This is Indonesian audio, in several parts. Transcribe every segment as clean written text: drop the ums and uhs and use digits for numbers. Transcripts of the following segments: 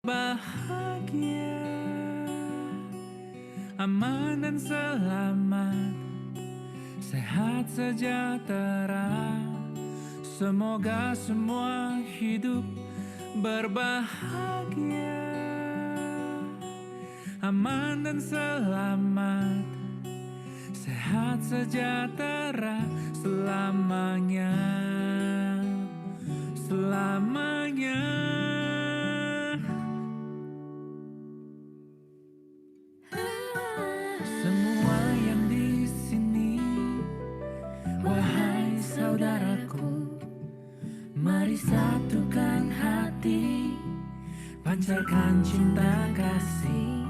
Bahagia, aman dan selamat, sehat sejahtera. Semoga semua hidup berbahagia, aman dan selamat, sehat sejahtera selamanya, selamanya. Semua yang di sini, wahai saudaraku, mari satukan hati, pancarkan cinta kasih,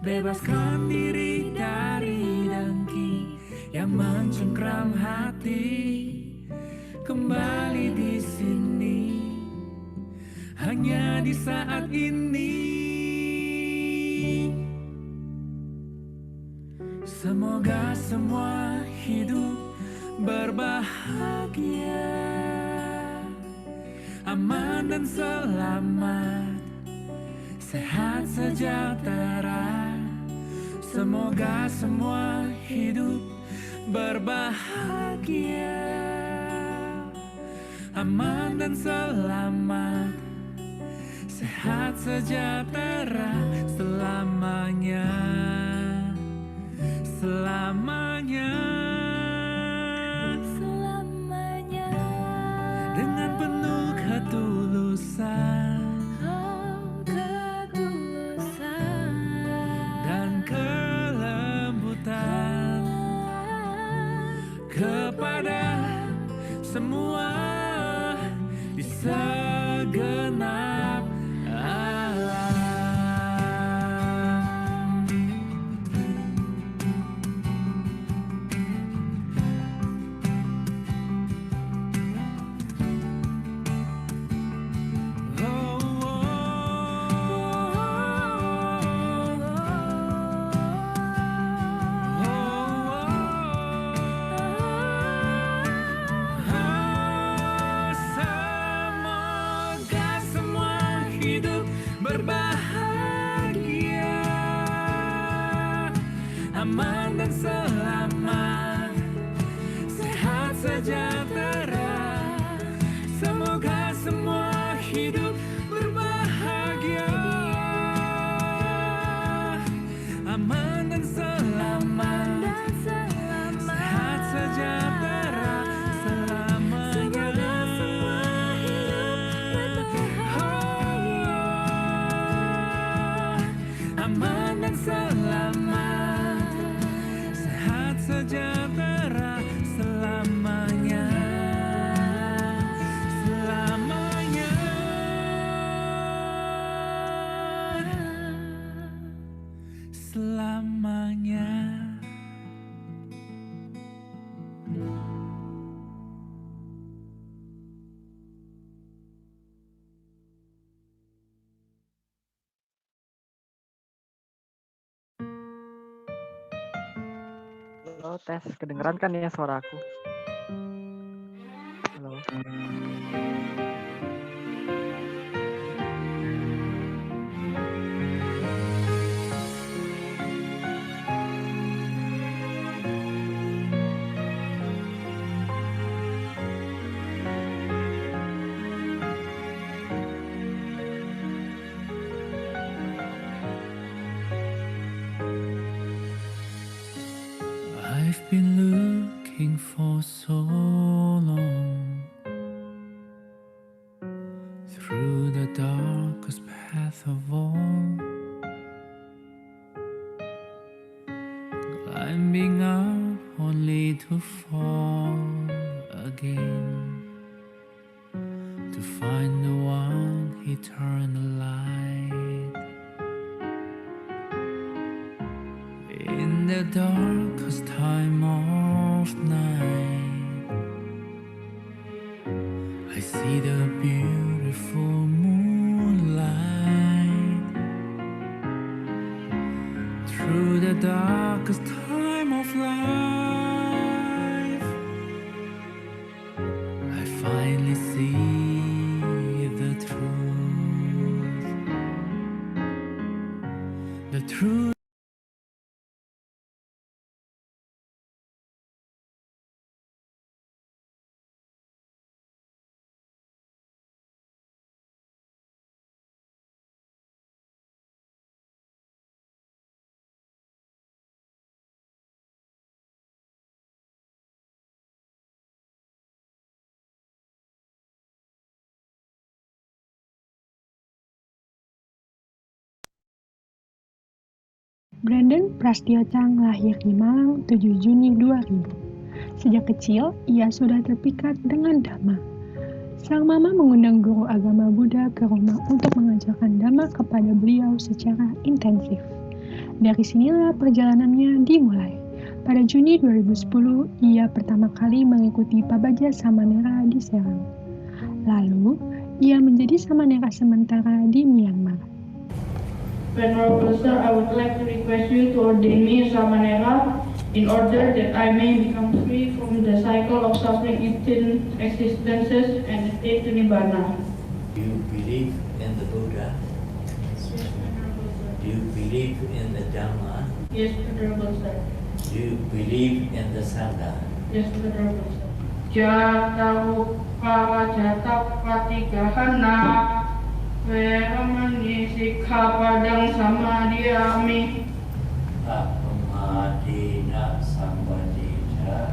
bebaskan diri dari dengki yang mencengkram hati. Kembali di sini, hanya di saat ini. Semoga semua hidup berbahagia, aman dan selamat, sehat sejahtera. Semoga semua hidup berbahagia, aman dan selamat, sehat sejahtera selamanya, selamanya, selamanya. Dengan penuh ketulusan, dan kelembutan kepada semua di segenap alam. Hidup berbahagia, aman dan selamat, sehat sejahtera. Semoga semua hidup berbahagia, aman dan selamat, sehat sejahtera selamanya. Aman dan selamat, sehat sejahtera selamanya, selamanya, selamanya. Halo, tes. Kedengeran kan ya suaraku? Halo. I've been looking for so long through the darkest path of all, climbing up only to fall again, to find the one eternal light. In the darkest time of night, I see the beautiful moonlight. Through the darkest time of life, I finally see the truth. The truth. Brandon Prastio Chang lahir di Malang 7 Juni 2000. Sejak kecil, ia sudah terpikat dengan Dhamma. Sang mama mengundang guru agama Buddha ke rumah untuk mengajarkan Dhamma kepada beliau secara intensif. Dari sinilah perjalanannya dimulai. Pada Juni 2010, ia pertama kali mengikuti Pabaja Samanera di Serang. Lalu, ia menjadi Samanera sementara di Myanmar. Venerable Sir, I would like to request you to ordain me Samanera in order that I may become free from the cycle of suffering within existences and attain to Nibbana. Do you believe in the Buddha? Yes, Venerable Sir. Do you believe in the Dhamma? Yes, Venerable Sir. Do you believe in the Sangha? Yes, Venerable Sir. Jatahu Parajata Patigahana Veramani Sikkhapadang Samadhiyami. Appamadina Sambadita.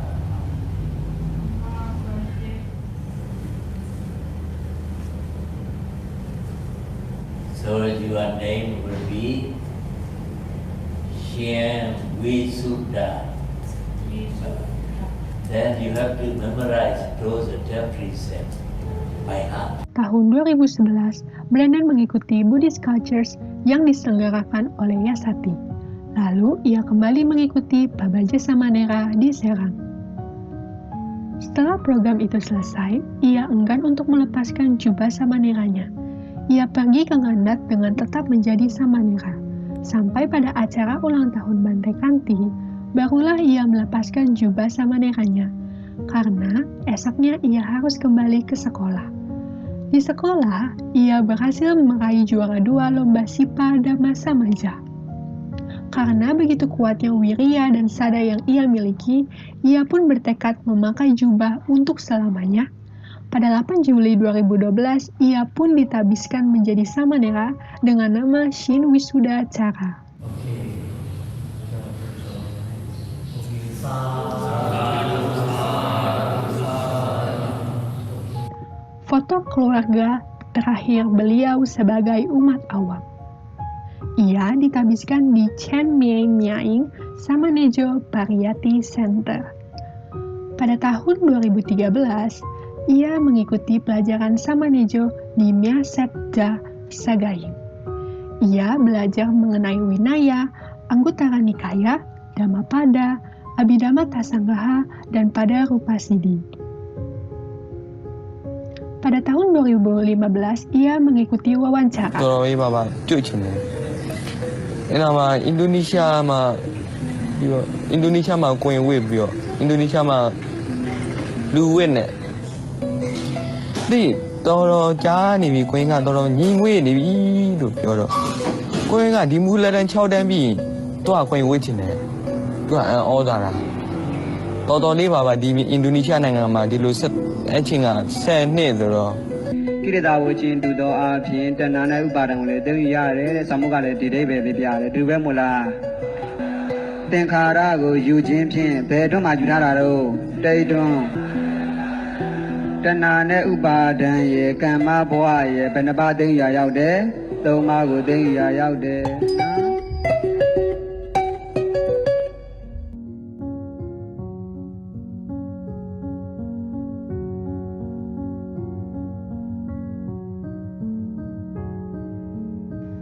So your name will be Shen Visuddha. Then you have to memorize those 10 precepts by heart. Tahun 2011, Brandon mengikuti Buddhist Cultures yang diselenggarakan oleh Yasati. Lalu, ia kembali mengikuti Pabaja Samanera di Serang. Setelah program itu selesai, ia enggan untuk melepaskan jubah Samaneranya. Ia pergi ke Ngandat dengan tetap menjadi Samanera. Sampai pada acara ulang tahun Bante Kanti, barulah ia melepaskan jubah Samaneranya. Karena esoknya ia harus kembali ke sekolah. Di sekolah, ia berhasil meraih juara 2 lomba Sipa Dhamma Samaja. Karena begitu kuatnya wirya dan sada yang ia miliki, ia pun bertekad memakai jubah untuk selamanya. Pada 8 Juli 2012, ia pun ditabiskan menjadi Samanera dengan nama Shin Wisuddha Cara. Foto keluarga terakhir beliau sebagai umat awam. Ia ditabiskan di Chen Mieng Miaing Samanejo Pariyati Center. Pada tahun 2013, ia mengikuti pelajaran Samanejo di Myasetja Sagaing. Ia belajar mengenai Winaya, Anguttara Nikaya, Dhammapada, Abhidhamma Tasanggaha, dan pada Rupa Siddhi. Pada tahun 2015, ia mengikuti wawancara. အဲ့ဒါမှာအင်ဒိုနီးရှားမှာပြီးတော့အင်ဒိုနီးရှားမှာကိုရင်ဝစ်ပြီးတော့အင်ဒိုနီးရှားမှာလူဝစ်နဲ့ဒီတော်တော်ကြားနေပြီကိုရင်ကတော်တော်ညီငွေ့နေပြီလို့ပြောတော့ကိုရင်ကဒီမူလက်တန်း6တန်းပြီးသူကကိုရင်ဝစ်ချင်တယ်သူကအန်ဩတာလားတော်တော်လေးပါပါဒီအင်ဒိုနီးရှားနိုင်ငံမှာဒီလိုဆက်အချင်းက10နှစ်ဆိုတော့ ကိလေသာဝချင်းတူသောအဖြစ်တဏှာနဲ့ဥပါဒံကိုလည်းသိသိရတယ်တဲ့သမုကလည်းဒီဒိဗ္ဗေပြပြတယ်ဒီပဲမို့လားသင်္ခါရကိုယူခြင်းဖြင့်ဘယ်တော့မှယူထားတာတော့တိတ်တွန်းတဏှာနဲ့ဥပါဒံရဲ့ကမ္မဘဝရဲ့ဘယ်နှပါးသိရရောက်တယ်သုံးပါးကိုသိရရောက်တယ်နော်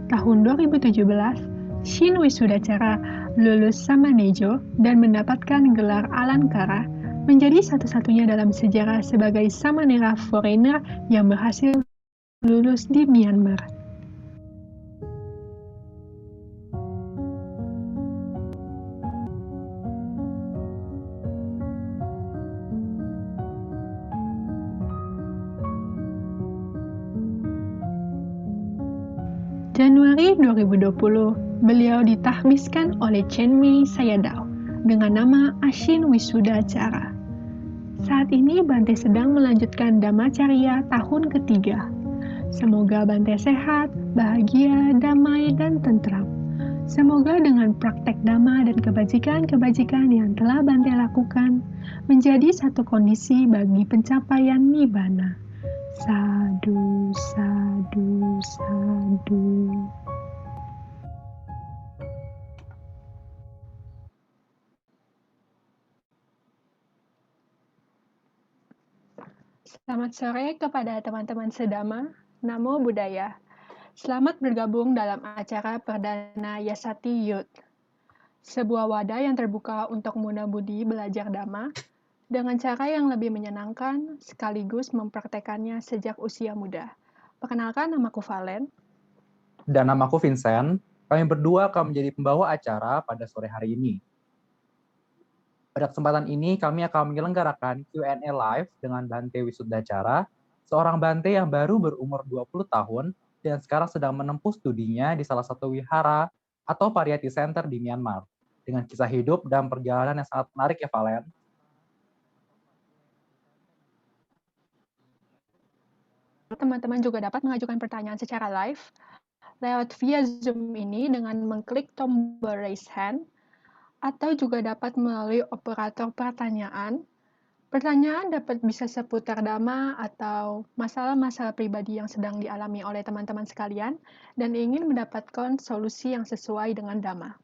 Tahun 2017, Shin Wisuddha Cara lulus Samanejo dan mendapatkan gelar Alankara, menjadi satu-satunya dalam sejarah sebagai Samanera foreigner yang berhasil lulus di Myanmar. Januari 2020, Beliau ditahbiskan oleh Chenmi Sayadaw dengan nama Ashin Wisudacara. Saat ini Bante sedang melanjutkan Dhammacarya tahun ketiga. Semoga Bante sehat, bahagia, damai, dan tentram. Semoga dengan praktek Dhamma dan kebajikan-kebajikan yang telah Bante lakukan menjadi satu kondisi bagi pencapaian Nibbana. Sadu, sadu, sadu. Selamat sore kepada teman-teman sedama. Namo Buddhaya. Selamat bergabung dalam acara perdana Yasati Youth, sebuah wadah yang terbuka untuk muda budi belajar Dhamma dengan cara yang lebih menyenangkan sekaligus mempraktekannya sejak usia muda. Perkenalkan, namaku Valen. Dan namaku Vincent. Kami berdua akan menjadi pembawa acara pada sore hari ini. Pada kesempatan ini, kami akan menyelenggarakan Q&A live dengan Bante Wisudacara, seorang Bante yang baru berumur 20 tahun dan sekarang sedang menempuh studinya di salah satu wihara atau Pariyati Center di Myanmar, dengan kisah hidup dan perjalanan yang sangat menarik ya, Valen. Teman-teman juga dapat mengajukan pertanyaan secara live lewat via Zoom ini dengan mengklik tombol raise hand, atau juga dapat melalui operator pertanyaan. Pertanyaan dapat bisa seputar Dhamma atau masalah-masalah pribadi yang sedang dialami oleh teman-teman sekalian dan ingin mendapatkan solusi yang sesuai dengan Dhamma.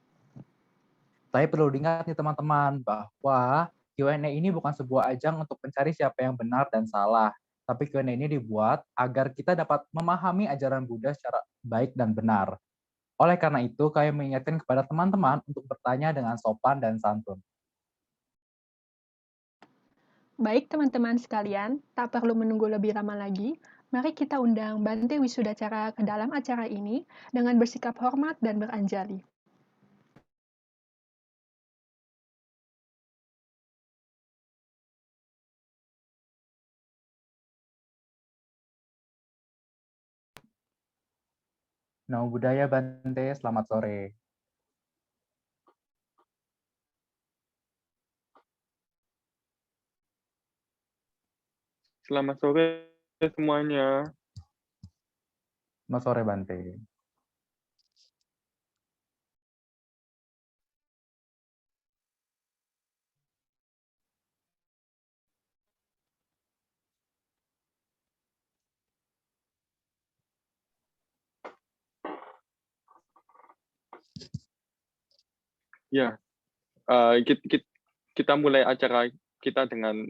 Tapi perlu diingat nih teman-teman bahwa Q&A ini bukan sebuah ajang untuk mencari siapa yang benar dan salah, tapi Q&A ini dibuat agar kita dapat memahami ajaran Buddha secara baik dan benar. Oleh karena itu, kami mengingatkan kepada teman-teman untuk bertanya dengan sopan dan santun. Baik teman-teman sekalian, tak perlu menunggu lebih lama lagi, mari kita undang Bante Wisudacara ke dalam acara ini dengan bersikap hormat dan beranjali. Namo Buddhaya Bante, selamat sore. Selamat sore semuanya. Selamat sore Bante. Ya, kita mulai acara kita dengan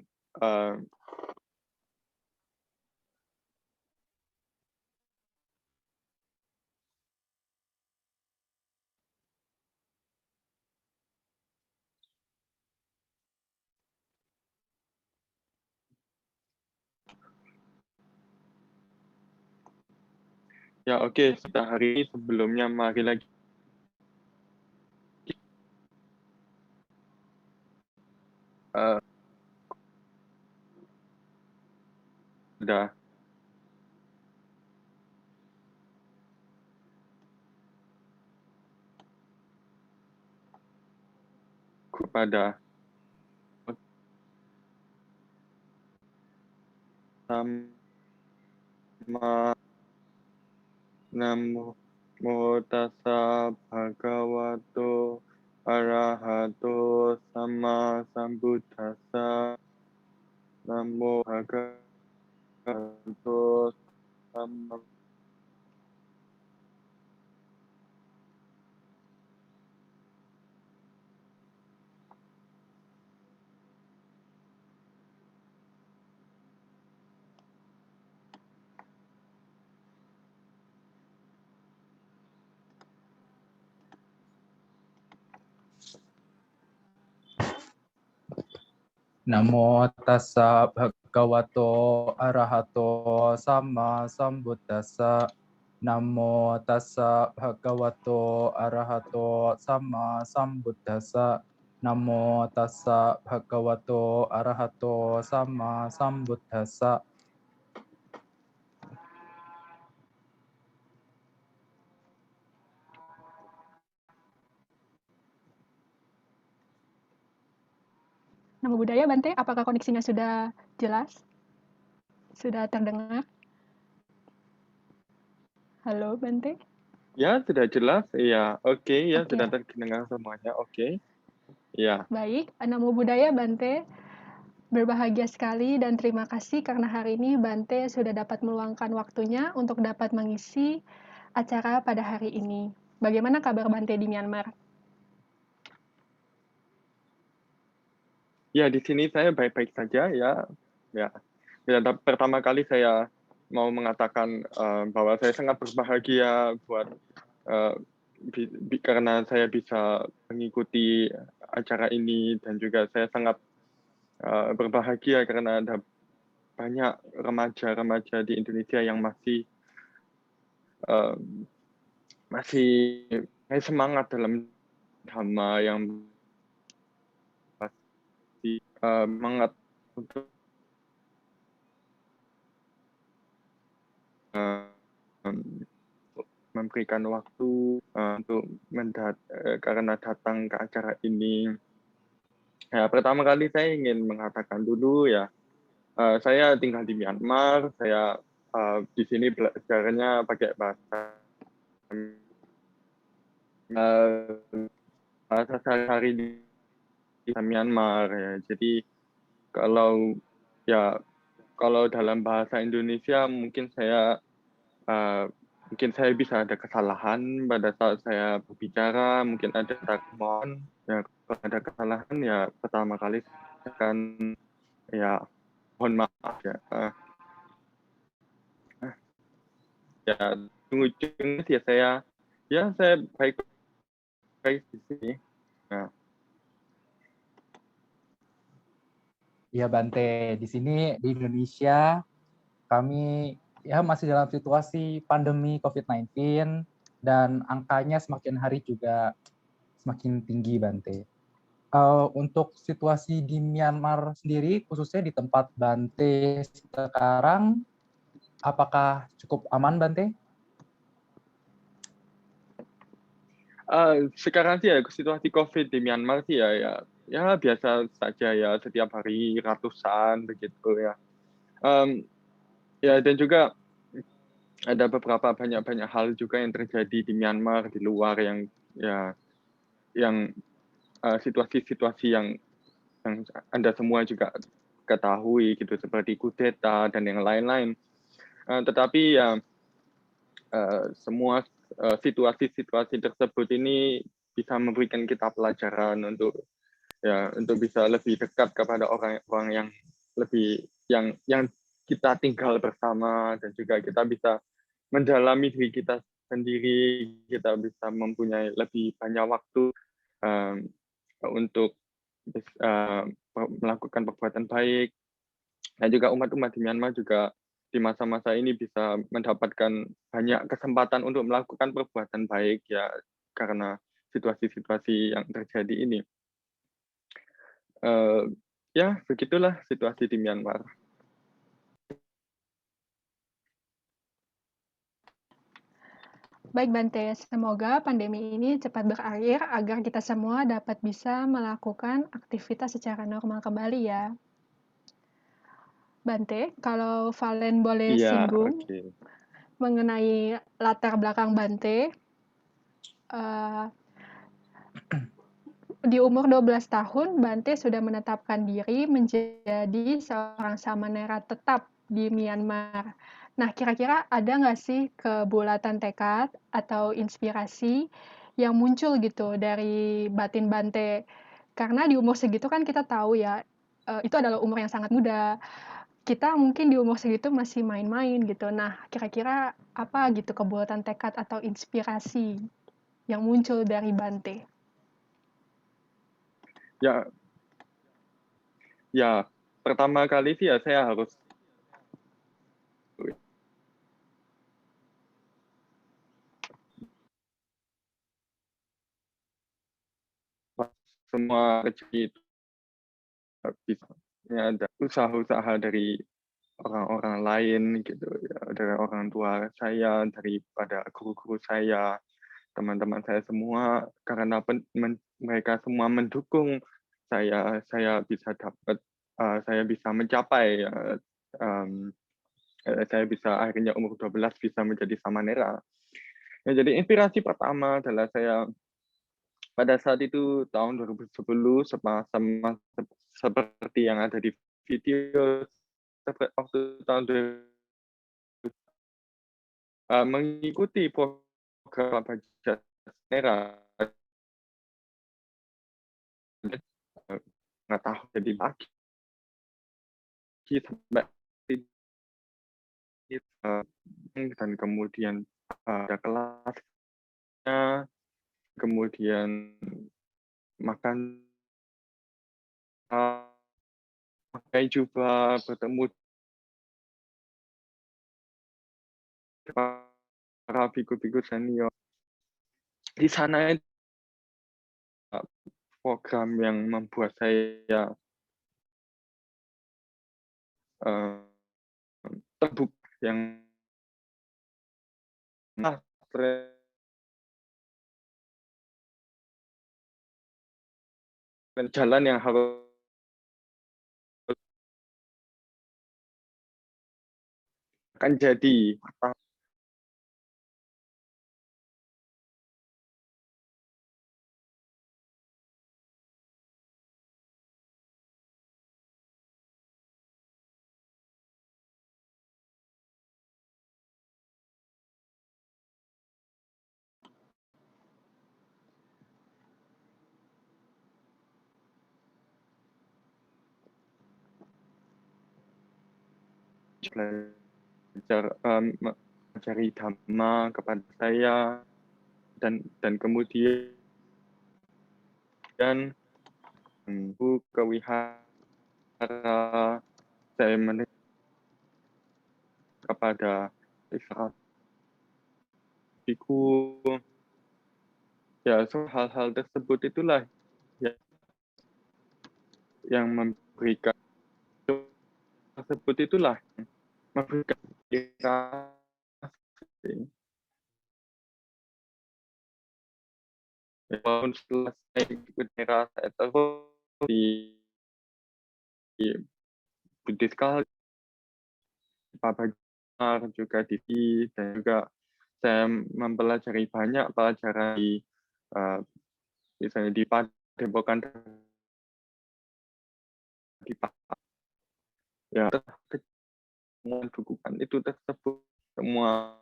ya oke, kita hari ini sebelumnya mari lagi sudah kepada sama Namo tassa bhagavato arahato sama sambuddhassa. Namo bhagavato sama Namo tassa bhagavato arahato sama sambuddhassa. Namo tassa bhagavato arahato sama sambuddhassa. Namo tassa bhagavato arahato sama sambuddhassa. Namo Buddhaya Bante, apakah koneksinya sudah jelas? Sudah terdengar? Halo Bante? Ya, sudah jelas. Iya, oke. Ya, Oke, sudah terdengar semuanya. Oke. Ya. baik. Namo Buddhaya Bante. Berbahagia sekali dan terima kasih karena hari ini Bante sudah dapat meluangkan waktunya untuk dapat mengisi acara pada hari ini. Bagaimana kabar Bante di Myanmar? Ya, di sini saya baik-baik saja ya. Ya. Ya, pertama kali saya mau mengatakan bahwa saya sangat berbahagia buat karena saya bisa mengikuti acara ini dan juga saya sangat berbahagia karena ada banyak remaja-remaja di Indonesia yang masih semangat dalam dhamma, yang masih semangat untuk memberikan waktu untuk karena datang ke acara ini. Ya, pertama kali saya ingin mengatakan dulu ya, saya tinggal di Myanmar, saya di sini belajarnya pakai bahasa sehari-hari di Myanmar ya. Jadi kalau dalam bahasa Indonesia mungkin saya bisa ada kesalahan pada saat saya berbicara, mungkin ada mohon ya, kalau ada kesalahan ya pertama kali saya akan ya mohon maaf ya. Ya ujung-ujungnya saya baik-baik di sini. Nah, Ya Bante, di sini di Indonesia kami ya masih dalam situasi pandemi COVID-19 dan angkanya semakin hari juga semakin tinggi Bante. Untuk situasi di Myanmar sendiri, khususnya di tempat Bante sekarang, apakah cukup aman Bante? sekarang sih ya situasi COVID di Myanmar sih ya biasa saja ya, setiap hari ratusan begitu ya. Ya dan juga ada banyak hal juga yang terjadi di Myanmar di luar yang situasi-situasi yang Anda semua juga ketahui gitu, seperti kudeta dan yang lain-lain. Tetapi ya semua situasi-situasi tersebut ini bisa memberikan kita pelajaran untuk bisa lebih dekat kepada orang-orang yang lebih yang kita tinggal bersama, dan juga kita bisa mendalami diri kita sendiri, kita bisa mempunyai lebih banyak waktu untuk melakukan perbuatan baik, dan juga umat-umat di Myanmar juga di masa-masa ini bisa mendapatkan banyak kesempatan untuk melakukan perbuatan baik ya, karena situasi-situasi yang terjadi ini. Ya, begitulah situasi di Myanmar. Baik Bante, semoga pandemi ini cepat berakhir agar kita semua dapat bisa melakukan aktivitas secara normal kembali ya. Bante, kalau Valen boleh Iya, singgung oke. mengenai latar belakang Bante, di umur 12 tahun, Bante sudah menetapkan diri menjadi seorang samanera tetap di Myanmar. Nah, kira-kira ada nggak sih kebulatan tekad atau inspirasi yang muncul gitu dari batin Bante? Karena di umur segitu kan kita tahu ya, itu adalah umur yang sangat muda. Kita mungkin di umur segitu masih main-main gitu. Nah, kira-kira apa gitu kebulatan tekad atau inspirasi yang muncul dari Bante? Ya, pertama kali sih ya saya harus semua rezeki itu bisa ada usaha-usaha dari orang-orang lain gitu ya, dari orang tua saya, daripada guru-guru saya, teman-teman saya semua, karena mereka semua mendukung saya bisa dapat saya bisa mencapai saya bisa akhirnya umur 12 bisa menjadi Samanera. Ya, jadi inspirasi pertama adalah saya pada saat itu tahun 2010 sama seperti yang ada di video waktu tahun mengikuti program Baja Samanera nggak tahu jadi pagi sampai dan kemudian ada kelasnya, kemudian makan pakai juga bertemu para biku-biku senior. Di sana program yang membuat saya terbuka yang jalan yang harus akan jadi belajar mencari dhamma kepada saya dan kemudian ke wihara saya menemukan kepada istirahat biku ya hal-hal tersebut itulah yang memberikan tersebut itulah memberikan inspirasi. Walaupun setelah saya ikut merasa itu di Buddhist culture, Pak Bajar juga di dan juga saya mempelajari banyak pelajaran di misalnya di Padepokan di ya semua dukungan itu tersebut semua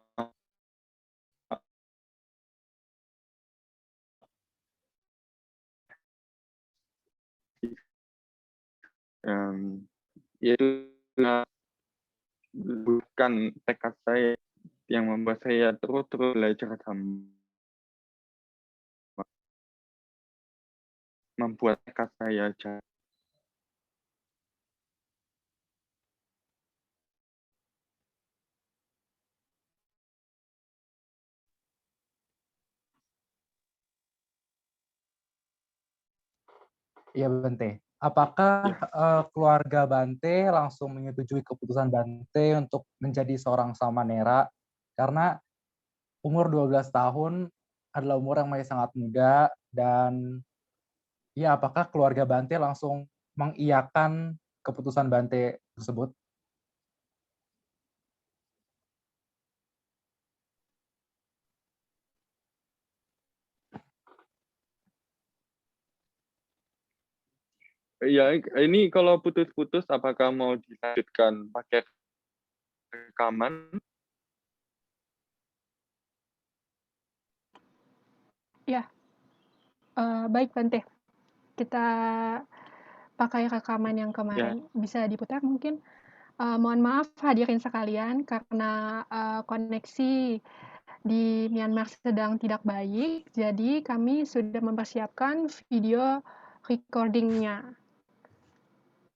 yaitu bukan tekad saya yang membuat saya terus belajar dan membuat tekad saya jadi. Iya, Bante. Apakah keluarga Bante langsung menyetujui keputusan Bante untuk menjadi seorang Samanera? Karena umur 12 tahun adalah umur yang masih sangat muda, dan ya apakah keluarga Bante langsung mengiyakan keputusan Bante tersebut? Ya, ini kalau putus-putus, apakah mau dilanjutkan pakai rekaman? Ya, baik Bante. Kita pakai rekaman yang kemarin. Bisa diputar mungkin. Mohon maaf hadirin sekalian karena koneksi di Myanmar sedang tidak baik, jadi kami sudah mempersiapkan video recordingnya.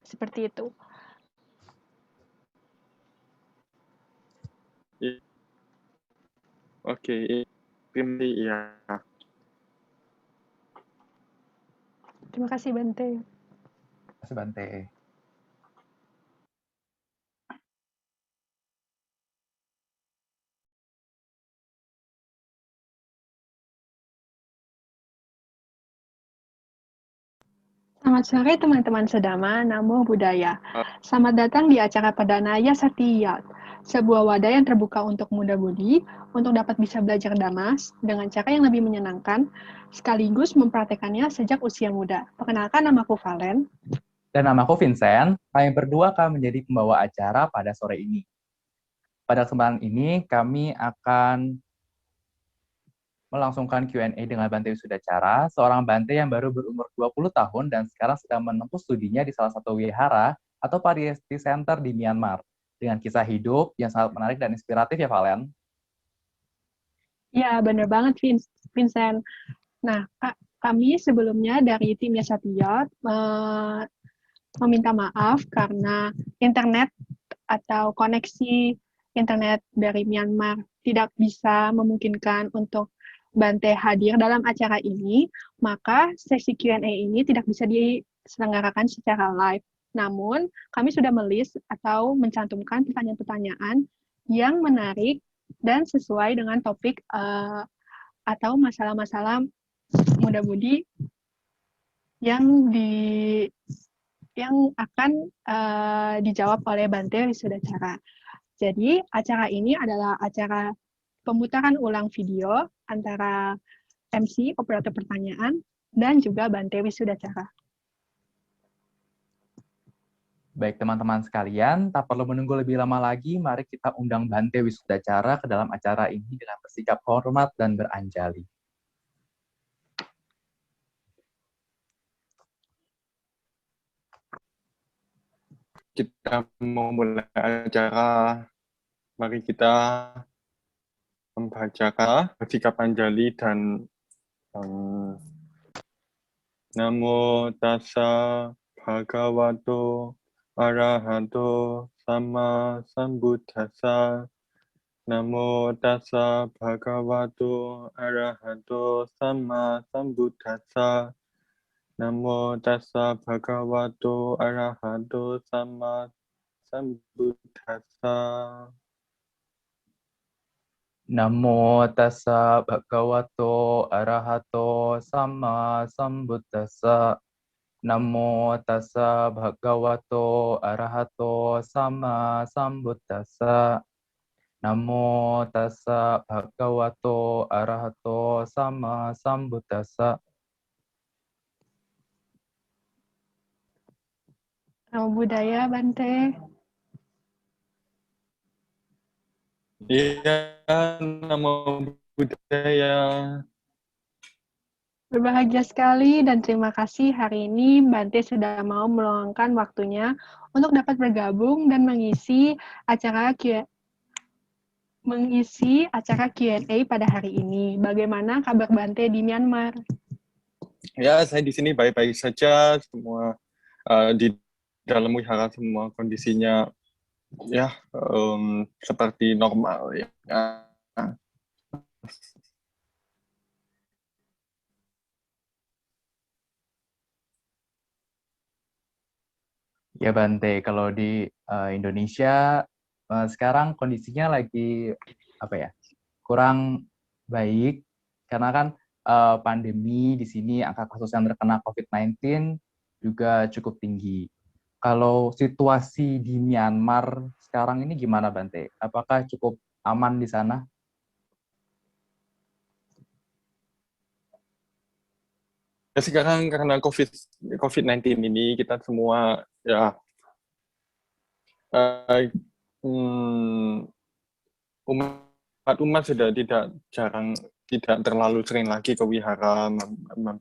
Seperti itu. Oke, ya. Terima kasih Bante. Terima kasih Bante. Selamat sore teman-teman Sedama, Namo Buddhaya. Selamat datang di acara perdana Yasatiyat, sebuah wadah yang terbuka untuk muda-mudi untuk dapat bisa belajar Damas dengan cara yang lebih menyenangkan, sekaligus mempraktekannya sejak usia muda. Perkenalkan, namaku Valen. Dan namaku Vincent. Kami berdua akan menjadi pembawa acara pada sore ini. Pada kesempatan ini, kami akan melangsungkan Q&A dengan Bante Wisudacara, seorang Bante yang baru berumur 20 tahun dan sekarang sedang menempuh studinya di salah satu wihara atau Pariyasti Center di Myanmar, dengan kisah hidup yang sangat menarik dan inspiratif ya, Valen? Ya, benar banget, Vincent. Nah, kami sebelumnya dari tim Yasatiyat meminta maaf karena internet atau koneksi internet dari Myanmar tidak bisa memungkinkan untuk Bante hadir dalam acara ini, maka sesi Q&A ini tidak bisa diselenggarakan secara live. Namun, kami sudah melis atau mencantumkan pertanyaan-pertanyaan yang menarik dan sesuai dengan topik atau masalah-masalah muda-mudi yang akan dijawab oleh Bante Wisudacara. Jadi, acara ini adalah acara pemutaran ulang video antara MC, operator pertanyaan, dan juga Bante Wisudacara. Baik teman-teman sekalian, tak perlu menunggu lebih lama lagi, mari kita undang Bante Wisudacara ke dalam acara ini dengan bersikap hormat dan beranjali. Kita mau mulai acara, mari kita membacakan bersikap anjali dan Namo tassa bhagavato arahato sama sambuddhassa. Namo tassa bhagavato arahato sama sambuddhassa. Namo tassa bhagavato arahato sama sambuddhassa. Namo tassa bhagavato arahato sama sambuddhassa. Namo tassa bhagavato arahato sama sambuddhassa. Namo tassa bhagavato arahato sama sambuddhassa. Namo Buddhaya, Bante. Iya, Namo Buddhaya. Berbahagia sekali dan terima kasih hari ini Bante sudah mau meluangkan waktunya untuk dapat bergabung dan mengisi acara Q&A pada hari ini. Bagaimana kabar Bante di Myanmar? Ya, saya di sini baik-baik saja. Semua di dalam wihara semua kondisinya ya seperti normal ya. Ya Bante, kalau di Indonesia sekarang kondisinya lagi kurang baik karena kan pandemi di sini, angka kasus yang terkena COVID-19 juga cukup tinggi. Kalau situasi di Myanmar sekarang ini gimana Bante? Apakah cukup aman di sana? Ya, sekarang karena COVID-19 ini kita semua ya umat sudah tidak terlalu sering lagi ke wihara,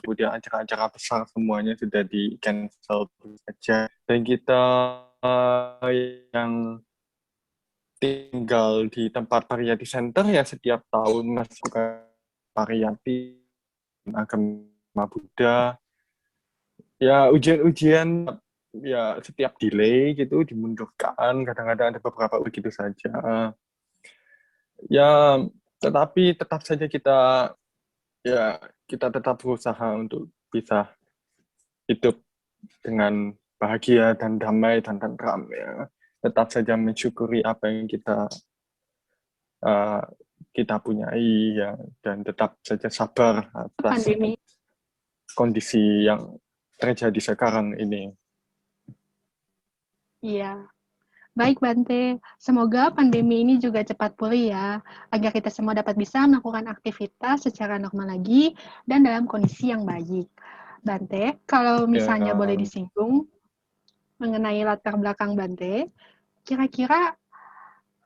kemudian acara-acara besar semuanya sudah di cancel saja. Dan kita yang tinggal di tempat Pariyati Center ya setiap tahun masuk ke Pariyati agama Buddha. Ya ujian-ujian ya setiap delay gitu dimundurkan, kadang-kadang ada beberapa begitu saja. Ya, tetapi tetap saja kita tetap berusaha untuk bisa hidup dengan bahagia dan damai dan tentram ya. Tetap saja mensyukuri apa yang kita punyai ya, dan tetap saja sabar atas kondisi yang terjadi sekarang ini. Iya. Baik Bante, semoga pandemi ini juga cepat pulih ya, agar kita semua dapat bisa melakukan aktivitas secara normal lagi dan dalam kondisi yang baik. Bante, kalau misalnya boleh disinggung mengenai latar belakang Bante, kira-kira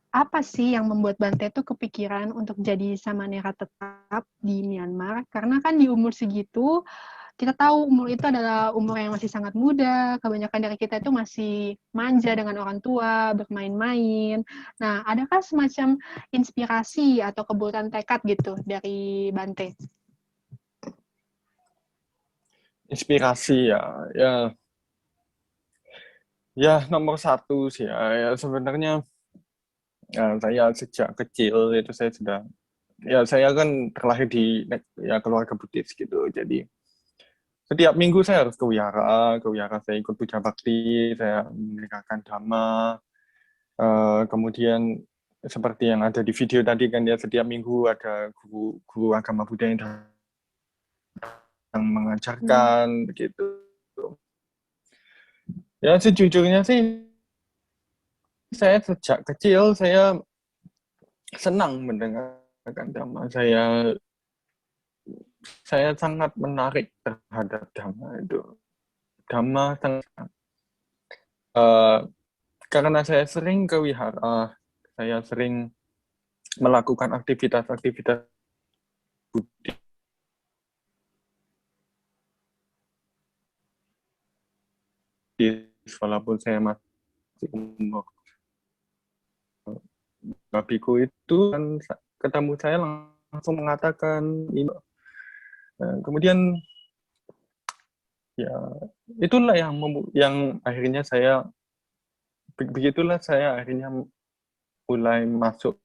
apa sih yang membuat Bante tuh kepikiran untuk jadi samanera tetap di Myanmar? Karena kan di umur segitu, kita tahu umur itu adalah umur yang masih sangat muda, kebanyakan dari kita itu masih manja dengan orang tua, bermain-main. Nah, adakah semacam inspirasi atau kebutuhan tekad gitu dari Bante? Inspirasi ya nomor satu sih ya sebenarnya saya sejak kecil itu saya sudah saya kan terlahir di keluarga Buddhis gitu, jadi setiap minggu saya harus ke wihara saya ikut puja bakti, saya mendengarkan dhamma. Kemudian seperti yang ada di video tadi kan ya, setiap minggu ada guru agama Buddha yang mengajarkan begitu. Ya sejujurnya sih saya sejak kecil saya senang mendengarkan dhamma. Saya sangat menarik terhadap dhamma itu. Dhamma sangat karena saya sering ke wihara, saya sering melakukan aktivitas Buddhis walaupun saya masih umur babiku itu kan ketemu saya langsung mengatakan ini. Kemudian ya itulah yang akhirnya begitulah saya akhirnya mulai masuk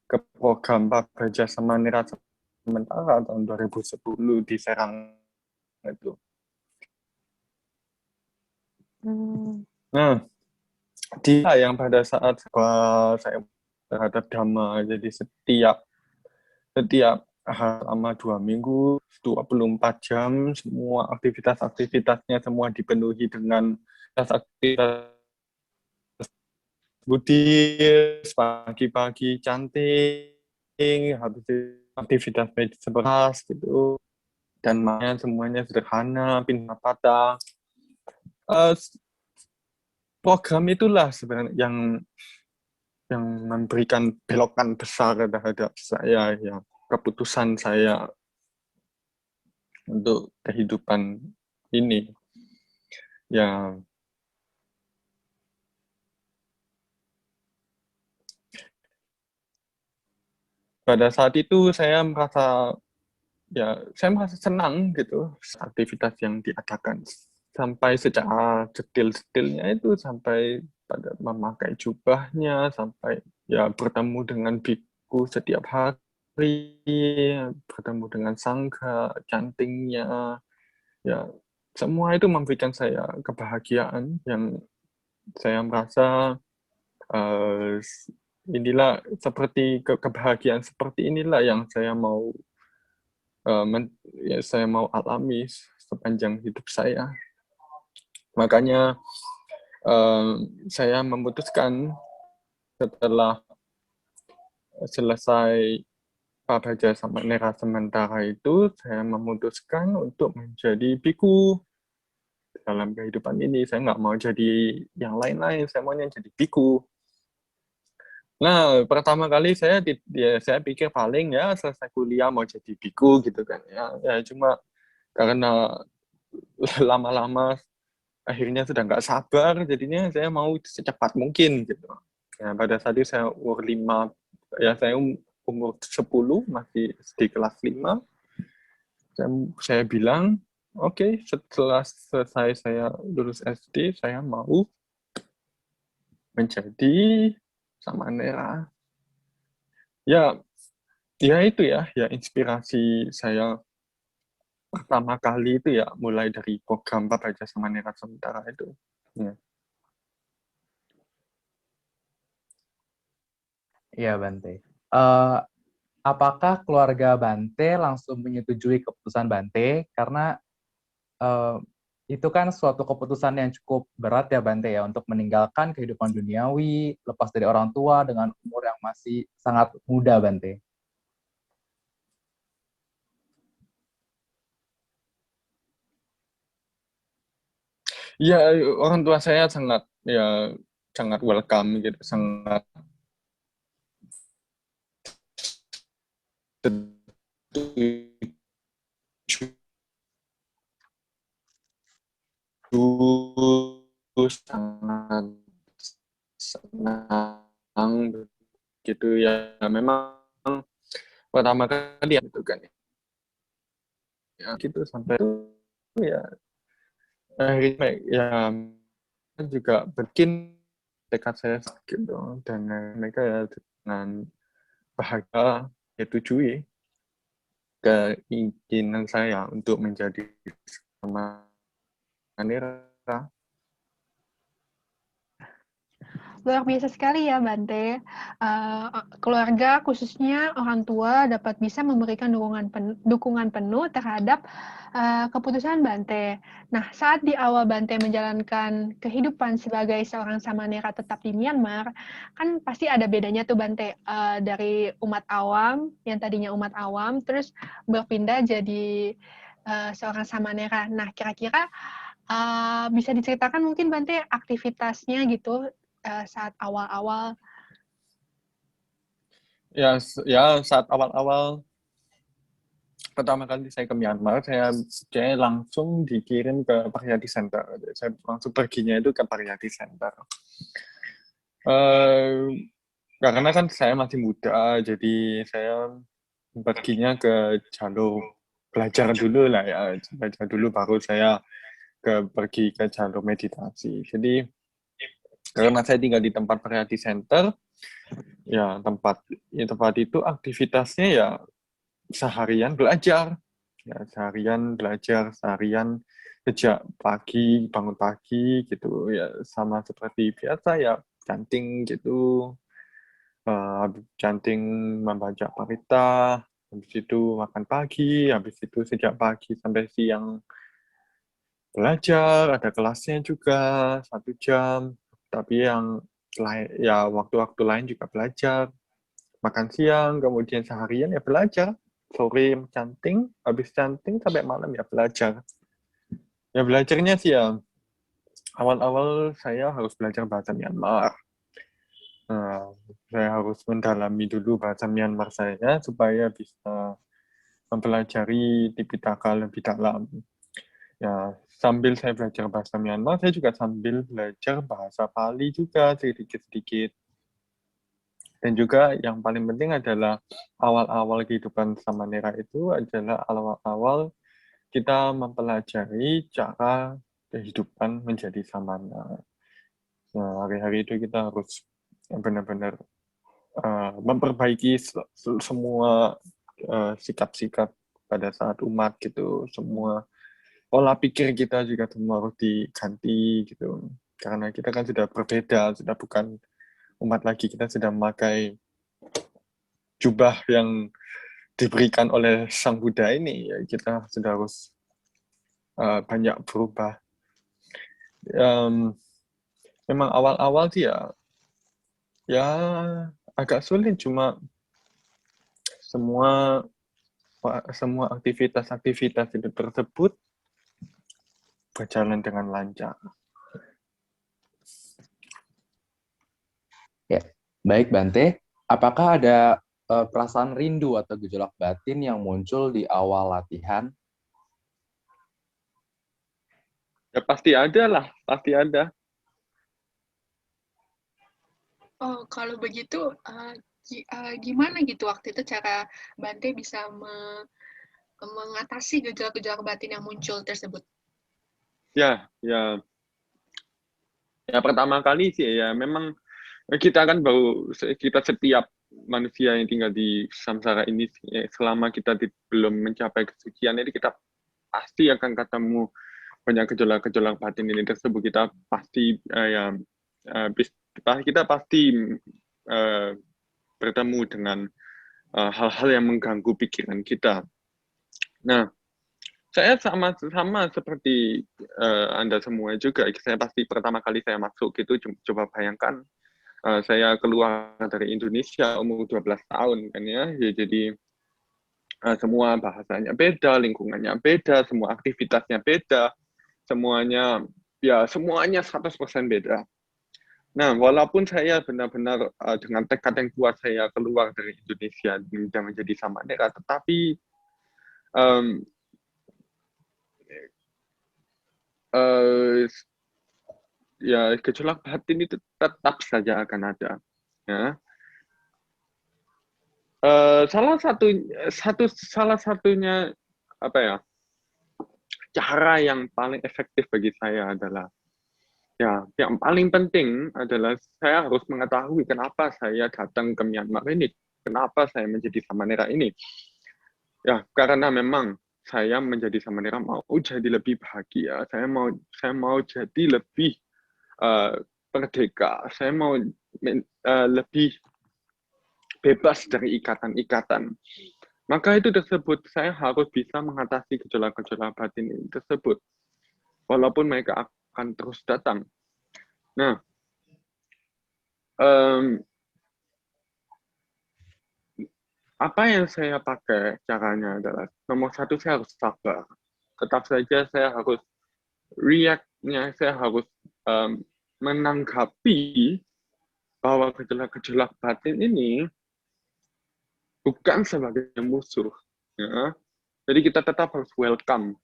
ke program Baja Samanera sementara tahun 2010 di Serang itu. Nah, dia yang pada saat saya terhadap dhamma, jadi setiap selama 2 minggu, 24 jam, semua aktivitasnya semua dipenuhi dengan aktivitas Buddhis, pagi-pagi cantik, habis aktivitas meditasi sebelas gitu, dan semuanya sederhana, pindah patah. Program itulah sebenarnya yang memberikan belokan besar terhadap saya, ya keputusan saya untuk kehidupan ini. Ya pada saat itu saya merasa senang gitu aktivitas yang diadakan, sampai secara detail-detailnya itu sampai pada memakai jubahnya, sampai ya bertemu dengan biku setiap hari, bertemu dengan sangha, cantingnya, ya semua itu memberikan saya kebahagiaan yang saya merasa inilah seperti kebahagiaan seperti inilah yang saya mau alami sepanjang hidup saya. Makanya saya memutuskan setelah selesai Baja Samanera sementara itu, saya memutuskan untuk menjadi biku dalam kehidupan ini. Saya nggak mau jadi yang lain-lain, saya maunya jadi biku. Nah, pertama kali saya pikir paling ya selesai kuliah mau jadi biku gitu kan ya cuma karena lama-lama akhirnya sudah nggak sabar, jadinya saya mau secepat mungkin gitu. Ya, pada saat itu saya umur 5, ya saya umur 10, masih di kelas 5. Saya bilang, oke, setelah selesai saya lulus SD, saya mau menjadi samanera. Ya itu ya inspirasi saya pertama kali itu ya mulai dari program Baja Samanera sementara itu. Ya. Iya, Bante. Apakah keluarga Bante langsung menyetujui keputusan Bante? Karena itu kan suatu keputusan yang cukup berat ya Bante ya, untuk meninggalkan kehidupan duniawi, lepas dari orang tua dengan umur yang masih sangat muda Bante. Ya, orang tua saya sangat welcome gitu, sangat sangat senang gitu ya. Memang pertama kali gitu kan ya gitu, sampai itu ya akhirnya ya juga bikin tekad saya gitu, dan mereka ya dengan bahagia setujui keinginan saya untuk menjadi sama Nera. Luar biasa sekali ya Bante. Keluarga khususnya orang tua dapat bisa memberikan dukungan penuh terhadap keputusan Bante. Nah, saat di awal Bante menjalankan kehidupan sebagai seorang Samanera tetap di Myanmar, kan pasti ada bedanya tuh Bante, dari umat awam yang tadinya umat awam terus berpindah jadi seorang Samanera. Nah, kira-kira bisa diceritakan mungkin Bante aktivitasnya gitu saat awal-awal? Ya, saat awal-awal pertama kali saya ke Myanmar, saya langsung dikirim ke Pariyati Center. Saya langsung perginya itu ke Pariyati Center. Karena kan saya masih muda, jadi saya perginya ke jalur belajar dulu lah ya, belajar dulu baru saya pergi ke jalur meditasi. Jadi karena saya tinggal di tempat Pariyati Center, ya tempat itu aktivitasnya ya seharian belajar, seharian sejak pagi, bangun pagi gitu ya, sama seperti biasa ya, chanting gitu, chanting, membaca parita, habis itu makan pagi, habis itu sejak pagi sampai siang belajar, ada kelasnya juga 1 jam, tapi yang lain ya waktu-waktu lain juga belajar, makan siang, kemudian seharian ya belajar, sore chanting, habis chanting sampai malam ya belajar. Ya belajarnya sih ya, awal-awal saya harus belajar bahasa Myanmar. Saya harus mendalami dulu bahasa Myanmar saya supaya bisa mempelajari Tipitaka lebih dalam. Ya, sambil saya belajar bahasa Myanmar, saya juga sambil belajar bahasa Pali juga sedikit-sedikit. Dan juga yang paling penting adalah awal-awal kehidupan Samanera itu adalah awal-awal kita mempelajari cara kehidupan menjadi samana. Nah, hari-hari itu kita harus benar-benar memperbaiki semua sikap-sikap pada saat umat gitu, semua pola pikir kita juga semua harus diganti gitu, karena kita kan sudah berbeda, sudah bukan umat lagi, kita sudah memakai jubah yang diberikan oleh Sang Buddha ini, ya kita sudah harus banyak berubah. Memang awal-awal sih ya agak sulit, cuma semua aktivitas itu tersebut berjalan dengan lancar. Ya, baik Bante. Apakah ada perasaan rindu atau gejolak batin yang muncul di awal latihan? Ya pasti ada lah, pasti ada. Oh, kalau begitu gimana gitu waktu itu cara Bante bisa mengatasi gejolak-gejolak batin yang muncul tersebut? Ya pertama kali sih ya memang kita setiap manusia yang tinggal di samsara ini, selama kita belum mencapai kesucian ini, kita pasti akan ketemu banyak gejolak-gejolak batin ini tersebut. Kita pasti kita pasti bertemu dengan hal-hal yang mengganggu pikiran kita. Nah, saya sama seperti Anda semua juga. Saya pasti pertama kali saya masuk itu coba bayangkan saya keluar dari Indonesia umur 12 tahun kan ya. Jadi semua bahasanya beda, lingkungannya beda, semua aktivitasnya beda, semuanya 100% beda. Nah, walaupun saya benar-benar dengan tekad yang kuat saya keluar dari Indonesia dan menjadi Samanera, tetapi gejolak batin itu tetap saja akan ada. Ya. Salah satunya apa ya? Cara yang paling efektif bagi saya adalah yang paling penting adalah saya harus mengetahui kenapa saya datang ke Myanmar ini, kenapa saya menjadi Samanera ini. Ya, karena memang saya menjadi Samanera mau jadi lebih bahagia, saya mau jadi lebih merdeka, saya mau lebih bebas dari ikatan-ikatan. Maka itu tersebut saya harus bisa mengatasi gejolak-gejolak batin ini tersebut, walaupun mereka akan terus datang. Nah, apa yang saya pakai caranya adalah nomor satu saya harus sabar. Tetap saja saya harus react-nya, saya harus menanggapi bahwa gejolak-gejolak batin ini bukan sebagai musuh. Ya. Jadi kita tetap harus welcome.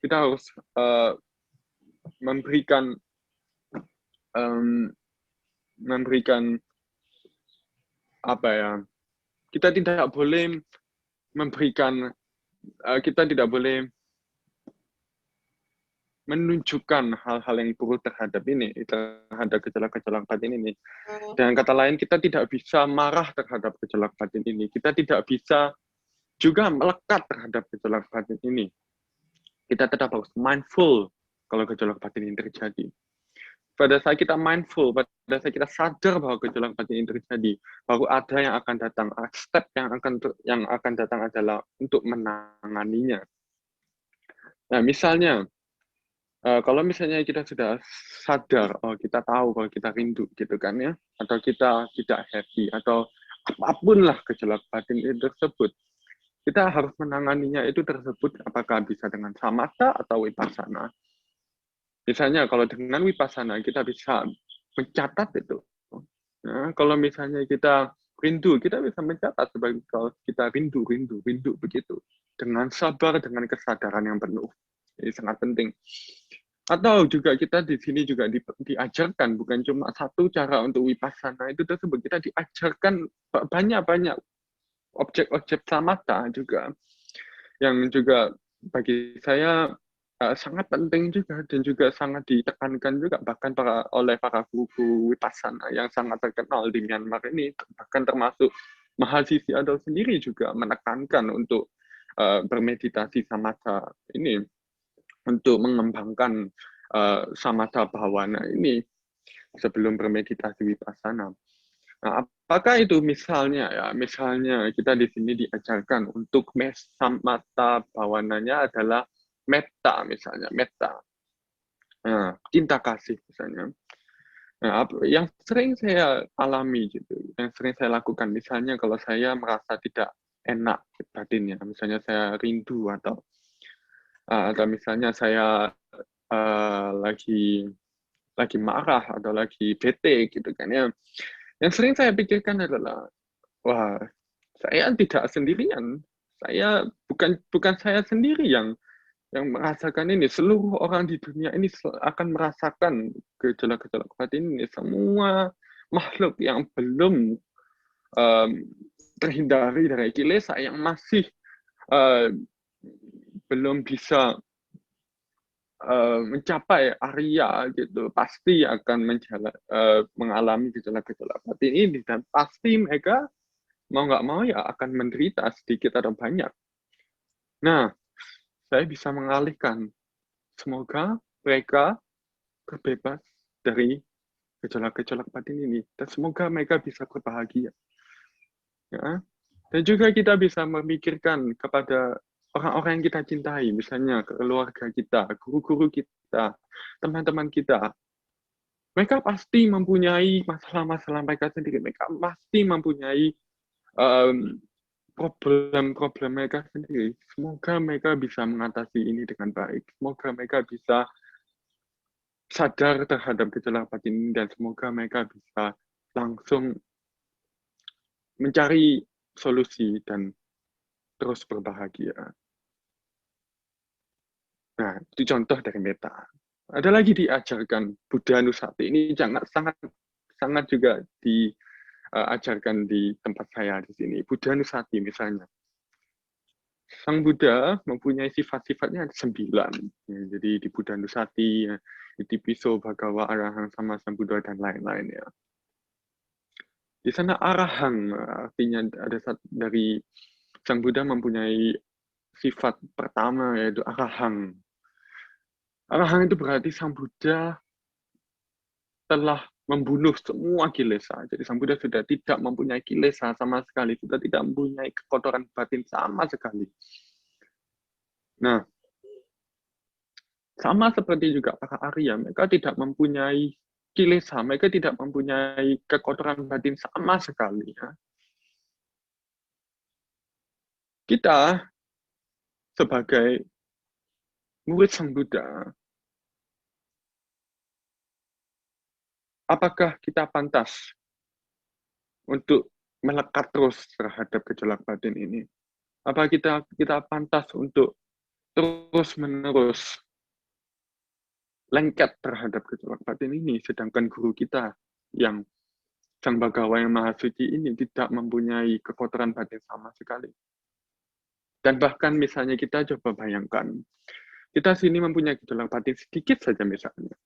Kita harus memberikan apa ya? Kita tidak boleh menunjukkan hal-hal yang buruk terhadap gejolak-gejolak batin ini. Dengan kata lain, kita tidak bisa marah terhadap gejolak batin ini. Kita tidak bisa juga melekat terhadap gejolak batin ini. Kita tetap harus mindful kalau gejolak batin ini terjadi. Pada saat kita mindful, pada saat kita sadar bahwa gejolak batin ini terjadi, baru ada yang akan datang. Step yang akan datang adalah untuk menanganinya. Nah, misalnya, kalau misalnya kita sudah sadar, kita tahu kalau kita rindu, gitu kan ya, atau kita tidak happy, atau apapun lah gejolak batin itu tersebut, kita harus menanganinya itu tersebut apakah bisa dengan samatha atau vipassana. Misalnya kalau dengan vipassana kita bisa mencatat itu. Nah, kalau misalnya kita rindu, kita bisa mencatat sebagai kalau kita rindu begitu. Dengan sabar, dengan kesadaran yang penuh. Ini sangat penting. Atau juga kita di sini juga diajarkan bukan cuma satu cara untuk vipassana itu tersebut, kita diajarkan banyak objek-objek samatha juga yang juga bagi saya sangat penting juga dan juga sangat ditekankan juga bahkan oleh para guru vipassana yang sangat terkenal di Myanmar ini, bahkan termasuk Mahasiswi Adol sendiri juga menekankan untuk bermeditasi samatha ini, untuk mengembangkan samatha bhawana ini sebelum bermeditasi vipassana. Nah, apakah itu misalnya kita di sini diajarkan untuk samatha bhawananya adalah metta misalnya, cinta kasih misalnya. Nah, yang sering saya alami gitu, yang sering saya lakukan misalnya kalau saya merasa tidak enak batinnya, misalnya saya rindu atau misalnya saya lagi marah atau lagi bete gitu kan ya. Yang sering saya pikirkan adalah, wah, saya tidak sendirian. Saya bukan saya sendiri yang merasakan ini. Seluruh orang di dunia ini akan merasakan gejolak-gejolak batin ini. Semua makhluk yang belum terhindari dari kilesa, yang masih belum bisa mencapai Arya gitu, pasti akan mengalami gejolak-gejolak batin ini, dan pasti mereka mau nggak mau ya akan menderita sedikit atau banyak. Nah, saya bisa mengalihkan. Semoga mereka terbebas dari gejolak-gejolak batin ini, dan semoga mereka bisa berbahagia. Ya. Dan juga kita bisa memikirkan kepada orang-orang yang kita cintai, misalnya keluarga kita, guru-guru kita, teman-teman kita, mereka pasti mempunyai masalah-masalah mereka sendiri. Mereka pasti mempunyai problem-problem mereka sendiri. Semoga mereka bisa mengatasi ini dengan baik. Semoga mereka bisa sadar terhadap gejala batin ini, dan semoga mereka bisa langsung mencari solusi dan terus berbahagia. Nah, itu contoh dari Meta. Ada lagi diajarkan Buddha Nusati. Ini sangat juga diajarkan di tempat saya di sini. Buddha Nusati misalnya. Sang Buddha mempunyai sifat-sifatnya 9. Ya, jadi di Buddha Nusati, Itipiso, Bhagawa, Arahang, sama Sang Buddha, dan lain-lain ya. Di sana Arahang artinya ada dari Sang Buddha mempunyai sifat pertama, yaitu Arahang. Arahang itu berarti Sang Buddha telah membunuh semua kilesa. Jadi Sang Buddha sudah tidak mempunyai kilesa sama sekali, sudah tidak mempunyai kekotoran batin sama sekali. Nah, sama seperti juga para Arya, mereka tidak mempunyai kilesa, mereka tidak mempunyai kekotoran batin sama sekali. Ya. Kita sebagai murid Sang Buddha, apakah kita pantas untuk melekat terus terhadap gejolak batin ini? Apa kita pantas untuk terus-menerus lengket terhadap gejolak batin ini, sedangkan guru kita yang Sang Bhagawa yang Maha Suci ini tidak mempunyai kekotoran batin sama sekali? Dan bahkan misalnya kita coba bayangkan, kita sini mempunyai gejolak batin sedikit saja misalnya,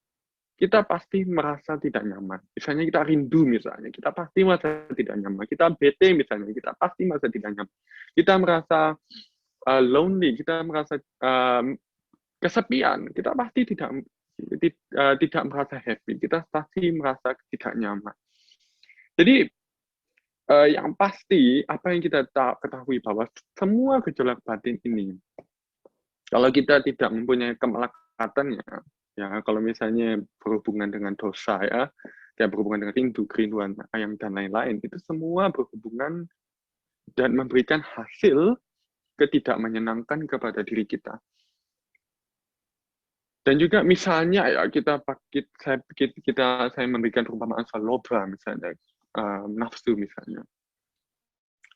kita pasti merasa tidak nyaman. Misalnya kita rindu misalnya, kita pasti merasa tidak nyaman. Kita bete misalnya, kita pasti merasa tidak nyaman. Kita merasa lonely, kita merasa kesepian, kita pasti tidak merasa happy, kita pasti merasa tidak nyaman. Jadi yang pasti apa yang kita ketahui bahwa semua gejolak batin ini, kalau kita tidak mempunyai kemelekatannya, ya kalau misalnya berhubungan dengan dosa ya, kayak berhubungan dengan rindu, kerinduan, ayam dan lain-lain, itu semua berhubungan dan memberikan hasil ketidakmenyenangkan kepada diri kita. Dan juga misalnya ya saya memberikan perumpamaan soal loba misalnya, nafsu misalnya.